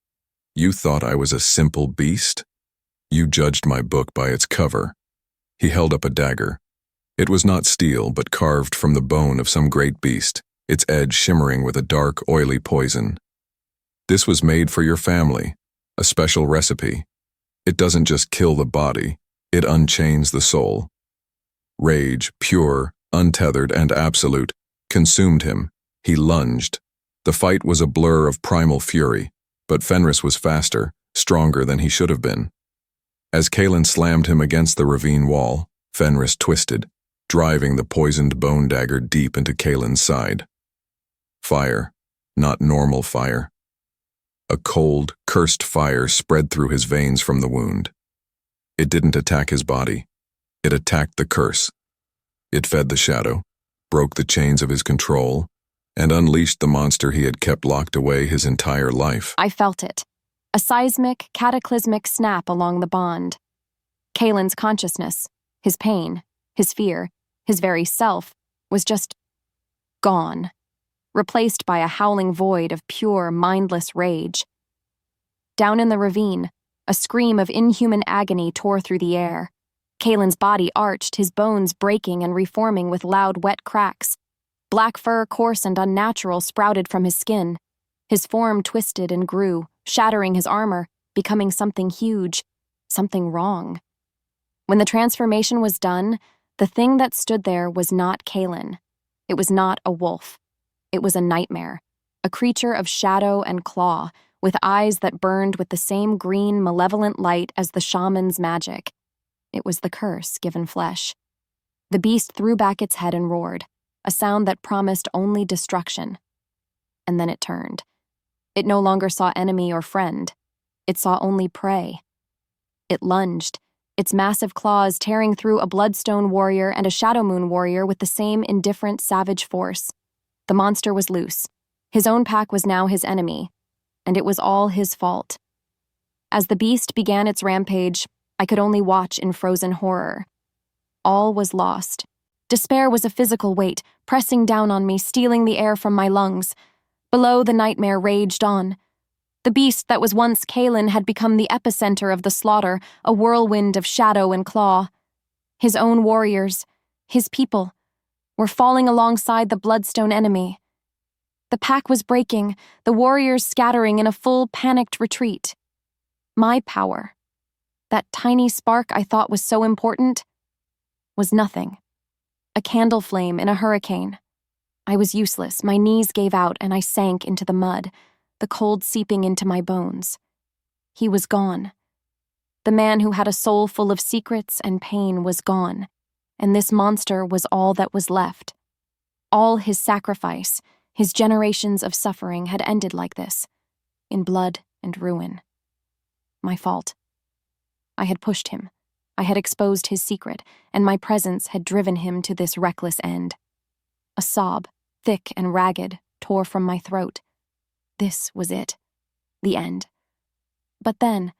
"You thought I was a simple beast? You judged my book by its cover." He held up a dagger. It was not steel, but carved from the bone of some great beast, its edge shimmering with a dark, oily poison. "This was made for your family, a special recipe. It doesn't just kill the body, it unchains the soul." Rage, pure, untethered, and absolute, consumed him. He lunged. The fight was a blur of primal fury, but Fenris was faster, stronger than he should have been. As Kaelen slammed him against the ravine wall, Fenris twisted, driving the poisoned bone dagger deep into Kaelen's side. Fire, not normal fire. A cold, cursed fire spread through his veins from the wound. It didn't attack his body. It attacked the curse. It fed the shadow, broke the chains of his control, and unleashed the monster he had kept locked away his entire life. I felt it. A seismic, cataclysmic snap along the bond. Kaelen's consciousness, his pain, his fear, his very self, was just gone, replaced by a howling void of pure, mindless rage. Down in the ravine, a scream of inhuman agony tore through the air. Kaelen's body arched, his bones breaking and reforming with loud, wet cracks. Black fur, coarse and unnatural, sprouted from his skin. His form twisted and grew, shattering his armor, becoming something huge, something wrong. When the transformation was done, the thing that stood there was not Kaelen. It was not a wolf. It was a nightmare, a creature of shadow and claw, with eyes that burned with the same green, malevolent light as the shaman's magic. It was the curse given flesh. The beast threw back its head and roared, a sound that promised only destruction. And then it turned. It no longer saw enemy or friend. It saw only prey. It lunged, its massive claws tearing through a Bloodstone warrior and a Shadow Moon warrior with the same indifferent, savage force. The monster was loose. His own pack was now his enemy, and it was all his fault. As the beast began its rampage, I could only watch in frozen horror. All was lost. Despair was a physical weight, pressing down on me, stealing the air from my lungs. Below, the nightmare raged on. The beast that was once Kaelen had become the epicenter of the slaughter, a whirlwind of shadow and claw. His own warriors, his people, were falling alongside the Bloodstone enemy. The pack was breaking, the warriors scattering in a full, panicked retreat. My power, that tiny spark I thought was so important, was nothing. A candle flame in a hurricane. I was useless, my knees gave out, and I sank into the mud, the cold seeping into my bones. He was gone. The man who had a soul full of secrets and pain was gone, and this monster was all that was left. All his sacrifice, his generations of suffering had ended like this, in blood and ruin. My fault. I had pushed him. I had exposed his secret, and my presence had driven him to this reckless end. A sob, thick and ragged, tore from my throat. This was it. The end. But then,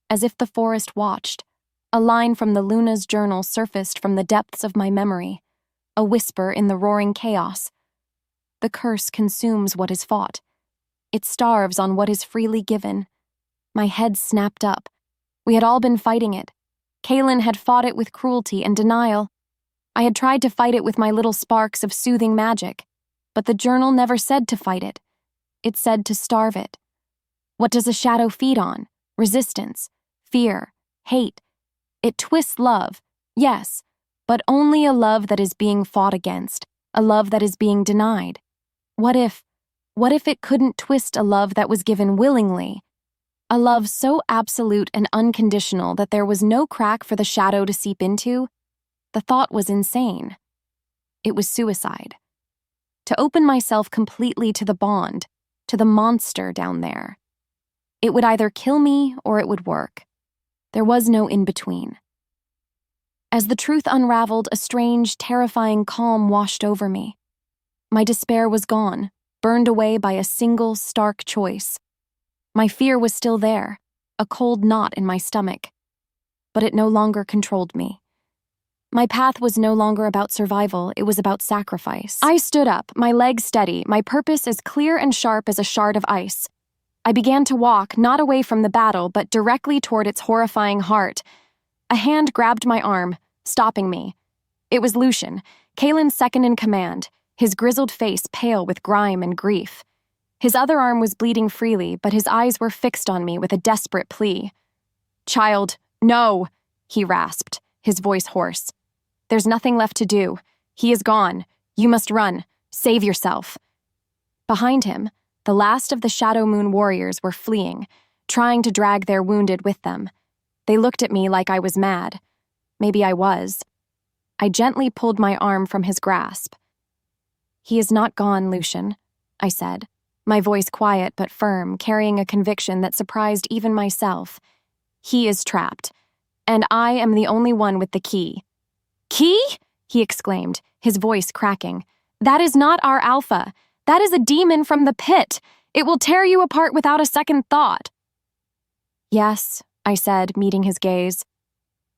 as if the forest watched, a line from the Luna's journal surfaced from the depths of my memory, a whisper in the roaring chaos. The curse consumes what is fought. It starves on what is freely given. My head snapped up. We had all been fighting it. Kaelen had fought it with cruelty and denial. I had tried to fight it with my little sparks of soothing magic, but the journal never said to fight it. It said to starve it. What does a shadow feed on? Resistance, fear, hate. It twists love, yes, but only a love that is being fought against, a love that is being denied. What if it couldn't twist a love that was given willingly? A love so absolute and unconditional that there was no crack for the shadow to seep into? The thought was insane. It was suicide. To open myself completely to the bond, to the monster down there. It would either kill me or it would work. There was no in-between. As the truth unraveled, a strange, terrifying calm washed over me. My despair was gone, burned away by a single, stark choice. My fear was still there, a cold knot in my stomach. But it no longer controlled me. My path was no longer about survival, it was about sacrifice. I stood up, my legs steady, my purpose as clear and sharp as a shard of ice. I began to walk, not away from the battle, but directly toward its horrifying heart. A hand grabbed my arm, stopping me. It was Lucian, Kaelen's second in command, his grizzled face pale with grime and grief. His other arm was bleeding freely, but his eyes were fixed on me with a desperate plea. "Child, no," he rasped, his voice hoarse. "There's nothing left to do. He is gone. You must run. Save yourself." Behind him, the last of the Shadow Moon warriors were fleeing, trying to drag their wounded with them. They looked at me like I was mad. Maybe I was. I gently pulled my arm from his grasp. "He is not gone, Lucian," I said, my voice quiet but firm, carrying a conviction that surprised even myself. "He is trapped, and I am the only one with the key." "Key?" he exclaimed, his voice cracking. "That is not our Alpha. That is a demon from the pit. It will tear you apart without a second thought." "Yes," I said, meeting his gaze.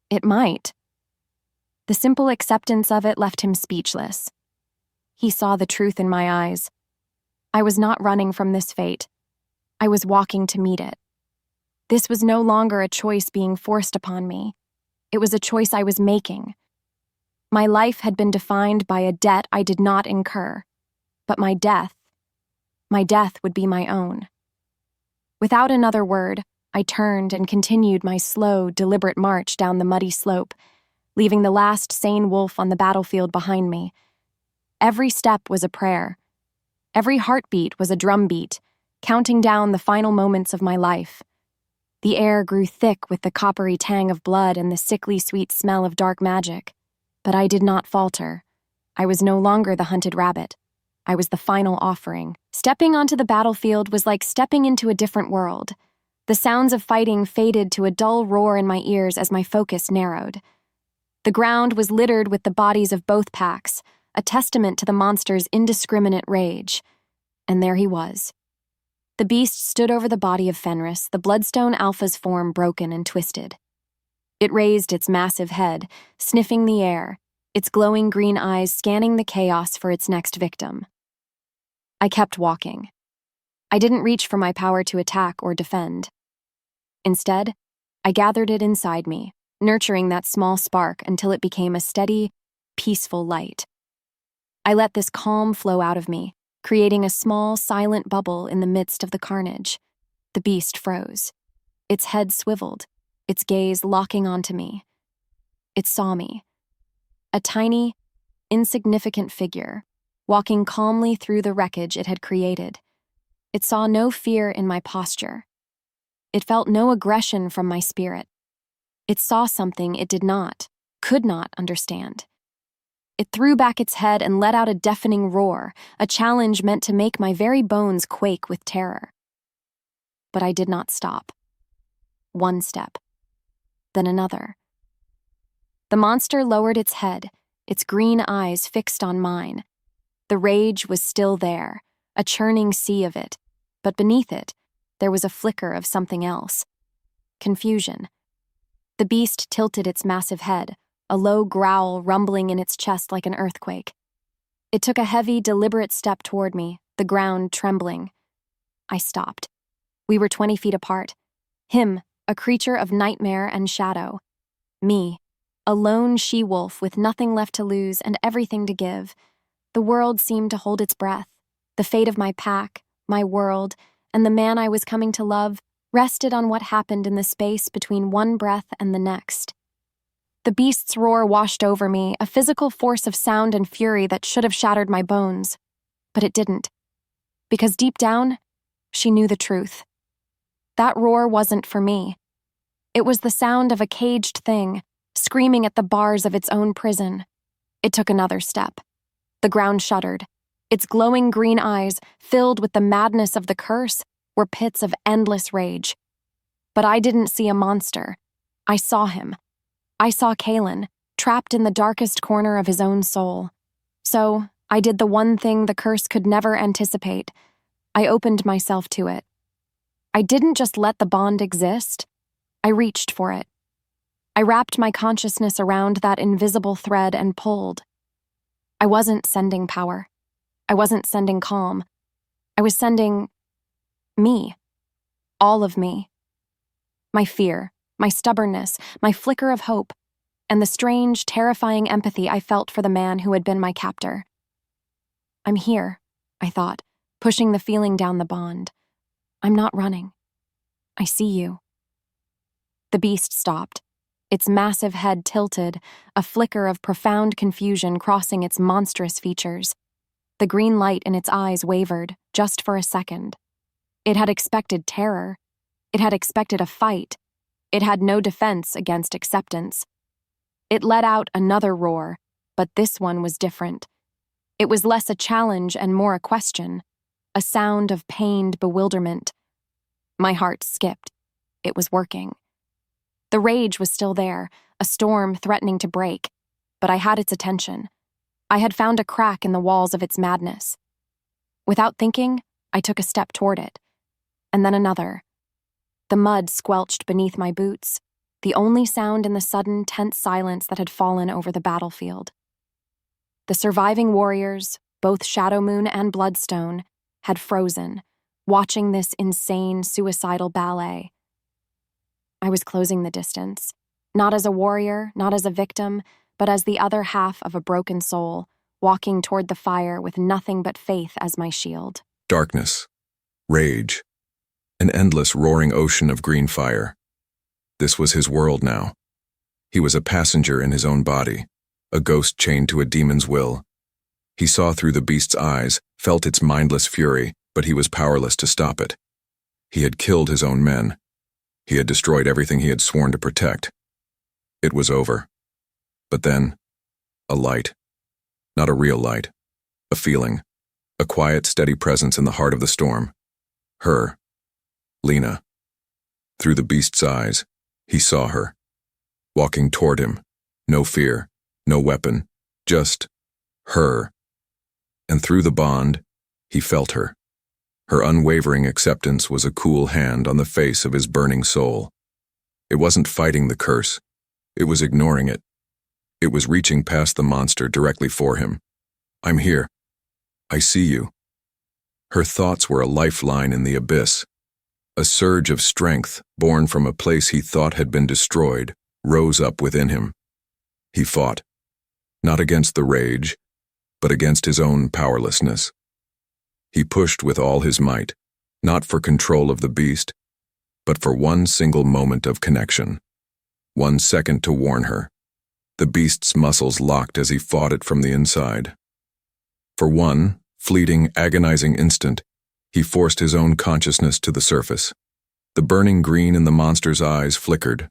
"It might." The simple acceptance of it left him speechless. He saw the truth in my eyes. I was not running from this fate. I was walking to meet it. This was no longer a choice being forced upon me. It was a choice I was making. My life had been defined by a debt I did not incur, but my death would be my own. Without another word, I turned and continued my slow, deliberate march down the muddy slope, leaving the last sane wolf on the battlefield behind me. Every step was a prayer. Every heartbeat was a drumbeat, counting down the final moments of my life. The air grew thick with the coppery tang of blood and the sickly sweet smell of dark magic. But I did not falter. I was no longer the hunted rabbit. I was the final offering. Stepping onto the battlefield was like stepping into a different world. The sounds of fighting faded to a dull roar in my ears as my focus narrowed. The ground was littered with the bodies of both packs, a testament to the monster's indiscriminate rage. And there he was. The beast stood over the body of Fenris, the Bloodstone Alpha's form broken and twisted. It raised its massive head, sniffing the air, its glowing green eyes scanning the chaos for its next victim. I kept walking. I didn't reach for my power to attack or defend. Instead, I gathered it inside me, nurturing that small spark until it became a steady, peaceful light. I let this calm flow out of me, creating a small, silent bubble in the midst of the carnage. The beast froze. Its head swiveled, its gaze locking onto me. It saw me. A tiny, insignificant figure, walking calmly through the wreckage it had created. It saw no fear in my posture. It felt no aggression from my spirit. It saw something it could not understand. It threw back its head and let out a deafening roar, a challenge meant to make my very bones quake with terror. But I did not stop. One step, then another. The monster lowered its head, its green eyes fixed on mine. The rage was still there, a churning sea of it, but beneath it, there was a flicker of something else. confusion. The beast tilted its massive head, a low growl rumbling in its chest like an earthquake. It took a heavy, deliberate step toward me, the ground trembling. I stopped. We were 20 feet apart. Him, a creature of nightmare and shadow. Me, a lone she-wolf with nothing left to lose and everything to give. The world seemed to hold its breath. The fate of my pack, my world, and the man I was coming to love rested on what happened in the space between one breath and the next. The beast's roar washed over me, a physical force of sound and fury that should have shattered my bones. But it didn't. Because deep down, she knew the truth. That roar wasn't for me. It was the sound of a caged thing, screaming at the bars of its own prison. It took another step. The ground shuddered. Its glowing green eyes, filled with the madness of the curse, were pits of endless rage. But I didn't see a monster. I saw him. I saw Kaelen, trapped in the darkest corner of his own soul. So, I did the one thing the curse could never anticipate. I opened myself to it. I didn't just let the bond exist. I reached for it. I wrapped my consciousness around that invisible thread and pulled. I wasn't sending power. I wasn't sending calm. I was sending me. All of me. My fear, my stubbornness, my flicker of hope, and the strange, terrifying empathy I felt for the man who had been my captor. I'm here, I thought, pushing the feeling down the bond. I'm not running. I see you. The beast stopped. Its massive head tilted, a flicker of profound confusion crossing its monstrous features. The green light in its eyes wavered, just for a second. It had expected terror. It had expected a fight. It had no defense against acceptance. It let out another roar, but this one was different. It was less a challenge and more a question, a sound of pained bewilderment. My heart skipped. It was working. The rage was still there, a storm threatening to break, but I had its attention. I had found a crack in the walls of its madness. Without thinking, I took a step toward it, and then another. The mud squelched beneath my boots, the only sound in the sudden, tense silence that had fallen over the battlefield. The surviving warriors, both Shadow Moon and Bloodstone, had frozen, watching this insane, suicidal ballet. I was closing the distance, not as a warrior, not as a victim, but as the other half of a broken soul, walking toward the fire with nothing but faith as my shield. Darkness. Rage. An endless roaring ocean of green fire. This was his world now. He was a passenger in his own body, a ghost chained to a demon's will. He saw through the beast's eyes, felt its mindless fury, but he was powerless to stop it. He had killed his own men. He had destroyed everything he had sworn to protect. It was over. But then, a light. Not a real light. A feeling. A quiet, steady presence in the heart of the storm. Her. Lena. Through the beast's eyes, he saw her. Walking toward him. No fear. No weapon. Just her. And through the bond, he felt her. Her unwavering acceptance was a cool hand on the face of his burning soul. It wasn't fighting the curse. It was ignoring it. It was reaching past the monster directly for him. I'm here. I see you. Her thoughts were a lifeline in the abyss. A surge of strength, born from a place he thought had been destroyed, rose up within him. He fought. Not against the rage, but against his own powerlessness. He pushed with all his might, not for control of the beast, but for one single moment of connection. 1 second to warn her. The beast's muscles locked as he fought it from the inside. For one fleeting, agonizing instant, he forced his own consciousness to the surface. The burning green in the monster's eyes flickered,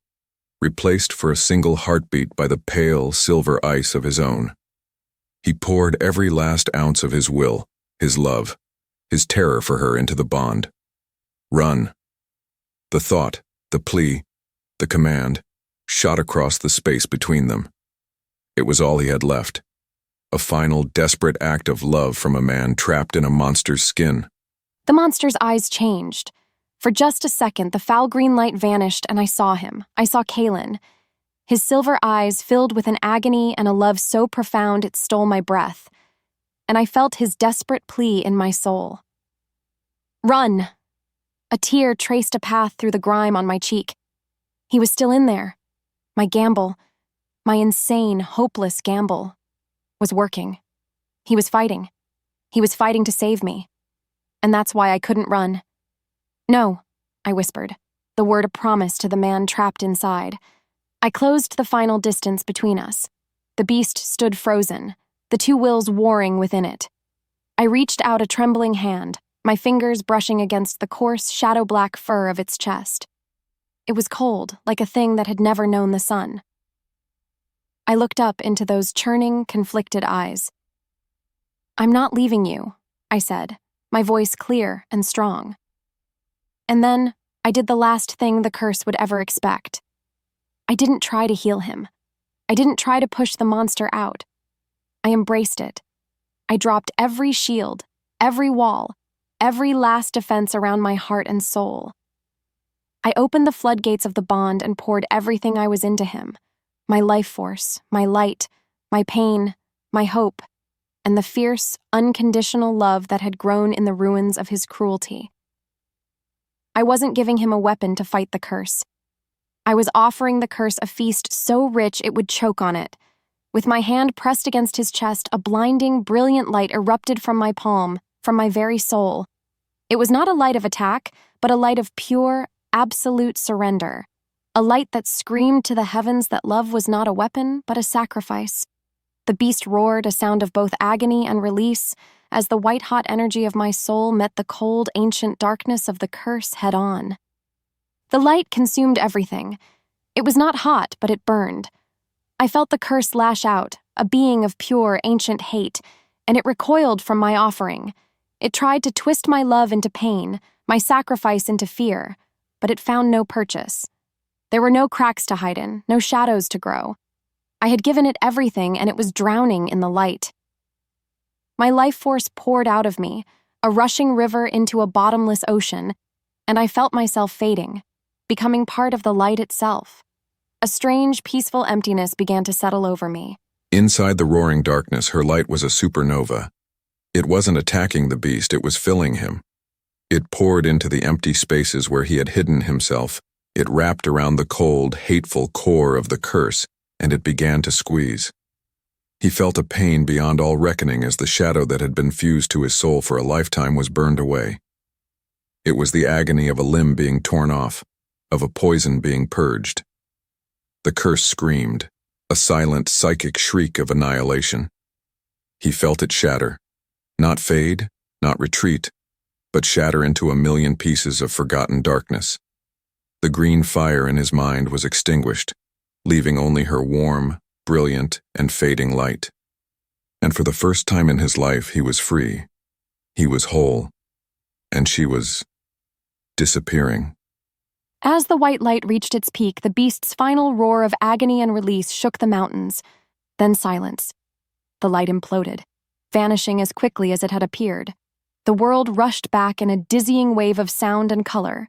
replaced for a single heartbeat by the pale, silver ice of his own. He poured every last ounce of his will, his love, his terror for her into the bond. Run. The thought, the plea, the command, shot across the space between them. It was all he had left. A final, desperate act of love from a man trapped in a monster's skin. The monster's eyes changed. For just a second, the foul green light vanished and I saw him. I saw Kaelen. His silver eyes filled with an agony and a love so profound it stole my breath. And I felt his desperate plea in my soul. Run! A tear traced a path through the grime on my cheek. He was still in there. My gamble, my insane, hopeless gamble, was working. He was fighting. He was fighting to save me. And that's why I couldn't run. No, I whispered, the word a promise to the man trapped inside. I closed the final distance between us. The beast stood frozen, the two wills warring within it. I reached out a trembling hand, my fingers brushing against the coarse, shadow-black fur of its chest. It was cold, like a thing that had never known the sun. I looked up into those churning, conflicted eyes. I'm not leaving you, I said, my voice clear and strong. And then I did the last thing the curse would ever expect. I didn't try to heal him. I didn't try to push the monster out. I embraced it. I dropped every shield, every wall, every last defense around my heart and soul. I opened the floodgates of the bond and poured everything I was into him. My life force, my light, my pain, my hope, and the fierce, unconditional love that had grown in the ruins of his cruelty. I wasn't giving him a weapon to fight the curse. I was offering the curse a feast so rich it would choke on it. With my hand pressed against his chest, a blinding, brilliant light erupted from my palm, from my very soul. It was not a light of attack, but a light of pure, absolute surrender. A light that screamed to the heavens that love was not a weapon, but a sacrifice. The beast roared, a sound of both agony and release, as the white-hot energy of my soul met the cold, ancient darkness of the curse head-on. The light consumed everything. It was not hot, but it burned. I felt the curse lash out, a being of pure, ancient hate, and it recoiled from my offering. It tried to twist my love into pain, my sacrifice into fear, but it found no purchase. There were no cracks to hide in, no shadows to grow. I had given it everything, and it was drowning in the light. My life force poured out of me, a rushing river into a bottomless ocean, and I felt myself fading, becoming part of the light itself. A strange, peaceful emptiness began to settle over me. Inside the roaring darkness, her light was a supernova. It wasn't attacking the beast, it was filling him. It poured into the empty spaces where he had hidden himself. It wrapped around the cold, hateful core of the curse, and it began to squeeze. He felt a pain beyond all reckoning as the shadow that had been fused to his soul for a lifetime was burned away. It was the agony of a limb being torn off, of a poison being purged. The curse screamed, a silent, psychic shriek of annihilation. He felt it shatter, not fade, not retreat, but shatter into a million pieces of forgotten darkness. The green fire in his mind was extinguished, leaving only her warm, brilliant, and fading light. And for the first time in his life, he was free. He was whole. And she was disappearing. As the white light reached its peak, the beast's final roar of agony and release shook the mountains. Then silence. The light imploded, vanishing as quickly as it had appeared. The world rushed back in a dizzying wave of sound and color.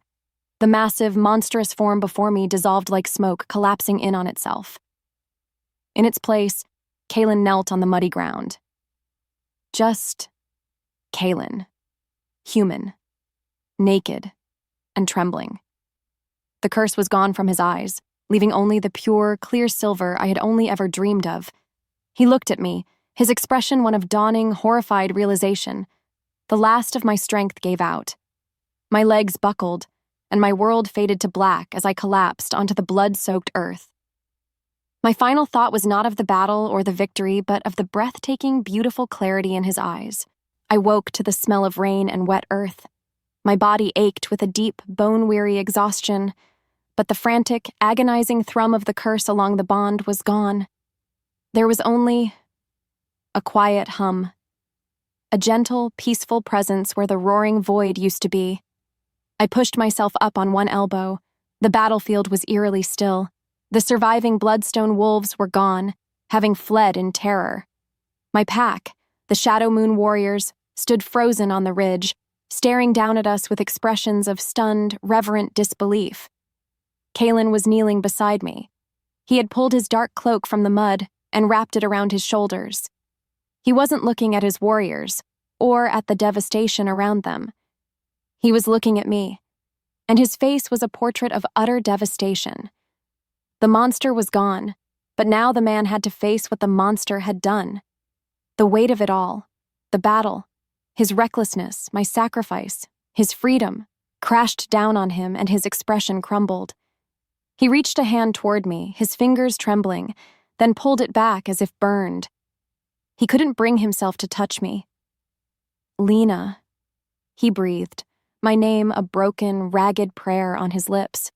The massive, monstrous form before me dissolved like smoke, collapsing in on itself. In its place, Kaelen knelt on the muddy ground. Just Kaelen. Human. Naked. And trembling. The curse was gone from his eyes, leaving only the pure, clear silver I had only ever dreamed of. He looked at me, his expression one of dawning, horrified realization. The last of my strength gave out. My legs buckled, and my world faded to black as I collapsed onto the blood-soaked earth. My final thought was not of the battle or the victory, but of the breathtaking, beautiful clarity in his eyes. I woke to the smell of rain and wet earth. My body ached with a deep, bone-weary exhaustion, but the frantic, agonizing thrum of the curse along the bond was gone. There was only a quiet hum, a gentle, peaceful presence where the roaring void used to be. I pushed myself up on one elbow. The battlefield was eerily still. The surviving Bloodstone wolves were gone, having fled in terror. My pack, the Shadow Moon warriors, stood frozen on the ridge, staring down at us with expressions of stunned, reverent disbelief. Kaelen was kneeling beside me. He had pulled his dark cloak from the mud and wrapped it around his shoulders. He wasn't looking at his warriors, or at the devastation around them. He was looking at me, and his face was a portrait of utter devastation. The monster was gone, but now the man had to face what the monster had done. The weight of it all, the battle, his recklessness, my sacrifice, his freedom, crashed down on him, and his expression crumbled. He reached a hand toward me, his fingers trembling, then pulled it back as if burned. He couldn't bring himself to touch me. Lena, he breathed, my name a broken, ragged prayer on his lips.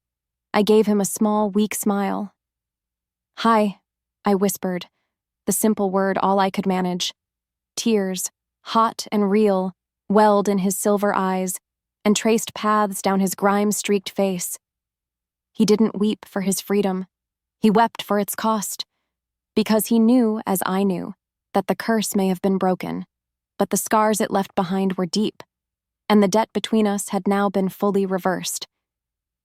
I gave him a small, weak smile. Hi, I whispered, the simple word all I could manage. Tears, hot and real, welled in his silver eyes and traced paths down his grime-streaked face. He didn't weep for his freedom. He wept for its cost, because he knew, as I knew, that the curse may have been broken, but the scars it left behind were deep, and the debt between us had now been fully reversed.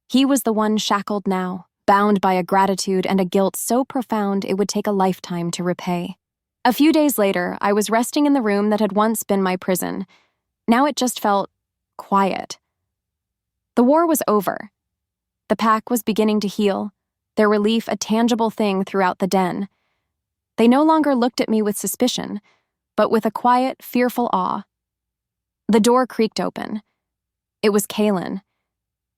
He was the one shackled now, bound by a gratitude and a guilt so profound it would take a lifetime to repay. A few days later, I was resting in the room that had once been my prison. Now it just felt quiet. The war was over. The pack was beginning to heal, their relief a tangible thing throughout the den. They no longer looked at me with suspicion, but with a quiet, fearful awe. The door creaked open. It was Kaelen.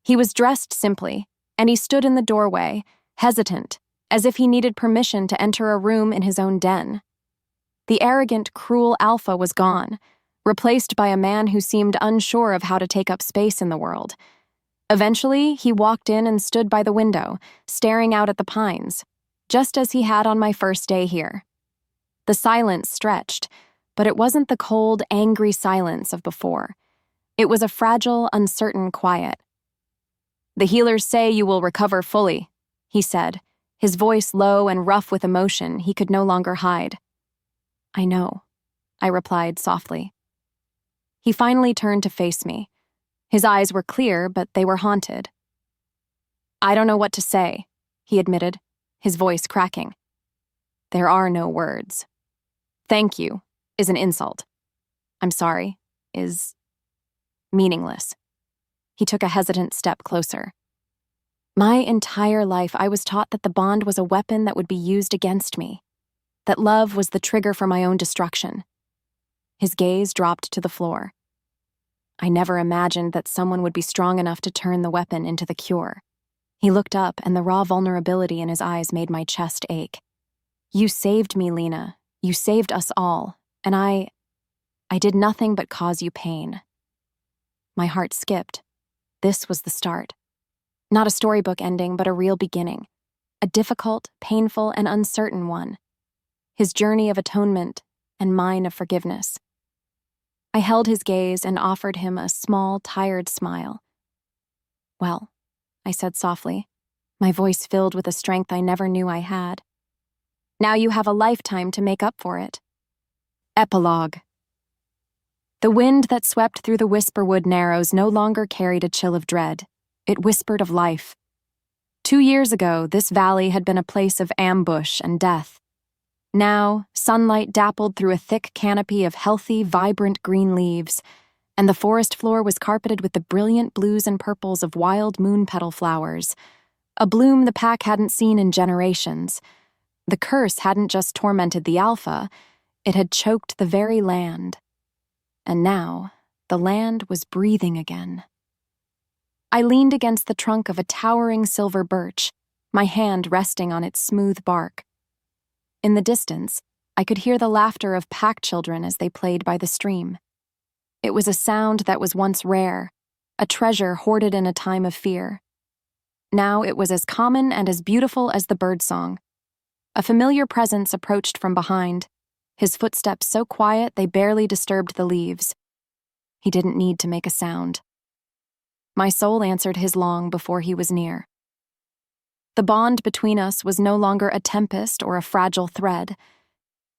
He was dressed simply, and he stood in the doorway, hesitant, as if he needed permission to enter a room in his own den. The arrogant, cruel Alpha was gone, replaced by a man who seemed unsure of how to take up space in the world. Eventually, he walked in and stood by the window, staring out at the pines, just as he had on my first day here. The silence stretched, but it wasn't the cold, angry silence of before. It was a fragile, uncertain quiet. "The healers say you will recover fully," he said, his voice low and rough with emotion he could no longer hide. "I know," I replied softly. He finally turned to face me. His eyes were clear, but they were haunted. "I don't know what to say," he admitted, his voice cracking. "There are no words. Thank you is an insult. I'm sorry is meaningless." He took a hesitant step closer. My entire life I was taught that the bond was a weapon that would be used against me, that love was the trigger for my own destruction. His gaze dropped to the floor. I never imagined that someone would be strong enough to turn the weapon into the cure. He looked up, and the raw vulnerability in his eyes made my chest ache. "You saved me, Lena. You saved us all, and I did nothing but cause you pain." My heart skipped. This was the start. Not a storybook ending, but a real beginning. A difficult, painful, and uncertain one. His journey of atonement, and mine of forgiveness. I held his gaze and offered him a small, tired smile. "Well," I said softly, my voice filled with a strength I never knew I had. "Now you have a lifetime to make up for it." Epilogue. The wind that swept through the Whisperwood Narrows no longer carried a chill of dread. It whispered of life. 2 years ago, this valley had been a place of ambush and death. Now, sunlight dappled through a thick canopy of healthy, vibrant green leaves, and the forest floor was carpeted with the brilliant blues and purples of wild moon petal flowers, a bloom the pack hadn't seen in generations. The curse hadn't just tormented the Alpha, it had choked the very land. And now, the land was breathing again. I leaned against the trunk of a towering silver birch, my hand resting on its smooth bark. In the distance, I could hear the laughter of pack children as they played by the stream. It was a sound that was once rare, a treasure hoarded in a time of fear. Now it was as common and as beautiful as the birdsong. A familiar presence approached from behind, his footsteps so quiet they barely disturbed the leaves. He didn't need to make a sound. My soul answered his long before he was near. The bond between us was no longer a tempest or a fragile thread.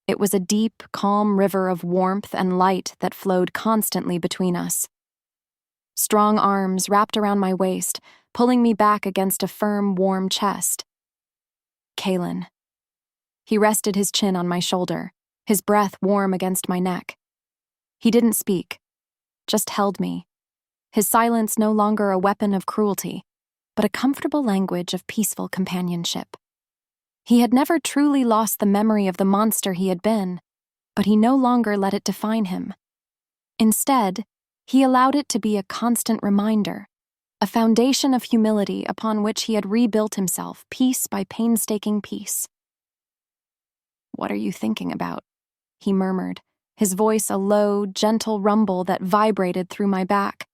It was a deep, calm river of warmth and light that flowed constantly between us. Strong arms wrapped around my waist, pulling me back against a firm, warm chest. Kaelen. He rested his chin on my shoulder, his breath warm against my neck. He didn't speak, just held me, his silence no longer a weapon of cruelty, but a comfortable language of peaceful companionship. He had never truly lost the memory of the monster he had been, but he no longer let it define him. Instead, he allowed it to be a constant reminder, a foundation of humility upon which he had rebuilt himself piece by painstaking piece. "What are you thinking about?" he murmured, his voice a low, gentle rumble that vibrated through my back.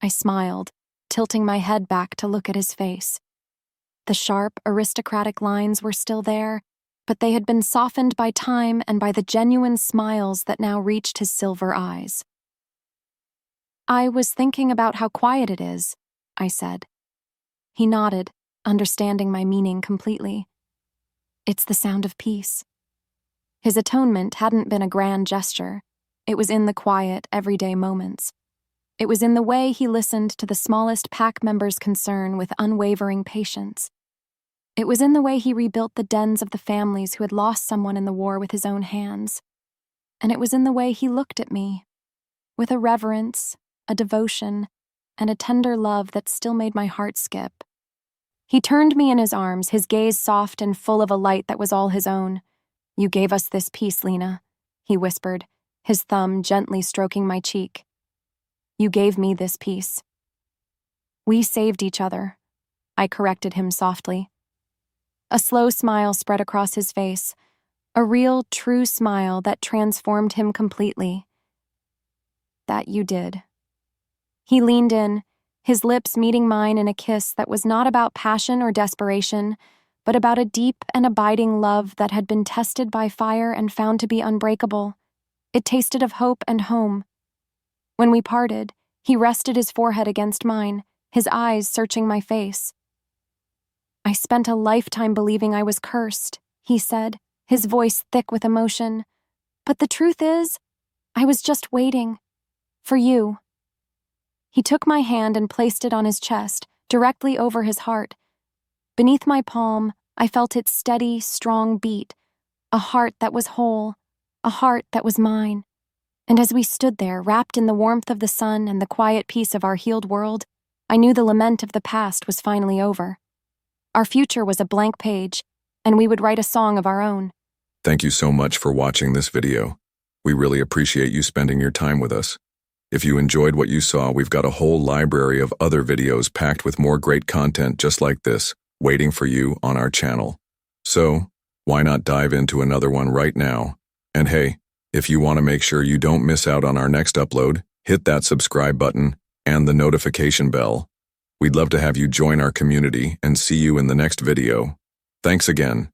I smiled, tilting my head back to look at his face. The sharp, aristocratic lines were still there, but they had been softened by time and by the genuine smiles that now reached his silver eyes. "I was thinking about how quiet it is," I said. He nodded, understanding my meaning completely. "It's the sound of peace." His atonement hadn't been a grand gesture. It was in the quiet, everyday moments. It was in the way he listened to the smallest pack member's concern with unwavering patience. It was in the way he rebuilt the dens of the families who had lost someone in the war with his own hands. And it was in the way he looked at me, with a reverence, a devotion, and a tender love that still made my heart skip. He turned me in his arms, his gaze soft and full of a light that was all his own. "You gave us this peace, Lena," he whispered, his thumb gently stroking my cheek. "You gave me this peace." "We saved each other," I corrected him softly. A slow smile spread across his face, a real, true smile that transformed him completely. "That you did." He leaned in, his lips meeting mine in a kiss that was not about passion or desperation, but about a deep and abiding love that had been tested by fire and found to be unbreakable. It tasted of hope and home. When we parted, he rested his forehead against mine, his eyes searching my face. "I spent a lifetime believing I was cursed," he said, his voice thick with emotion. "But the truth is, I was just waiting. For you." He took my hand and placed it on his chest, directly over his heart. Beneath my palm, I felt its steady, strong beat, a heart that was whole, a heart that was mine. And as we stood there, wrapped in the warmth of the sun and the quiet peace of our healed world, I knew the lament of the past was finally over. Our future was a blank page, and we would write a song of our own. Thank you so much for watching this video. We really appreciate you spending your time with us. If you enjoyed what you saw, we've got a whole library of other videos packed with more great content just like this, waiting for you on our channel. So, why not dive into another one right now? And hey, if you want to make sure you don't miss out on our next upload, hit that subscribe button and the notification bell. We'd love to have you join our community and see you in the next video. Thanks again.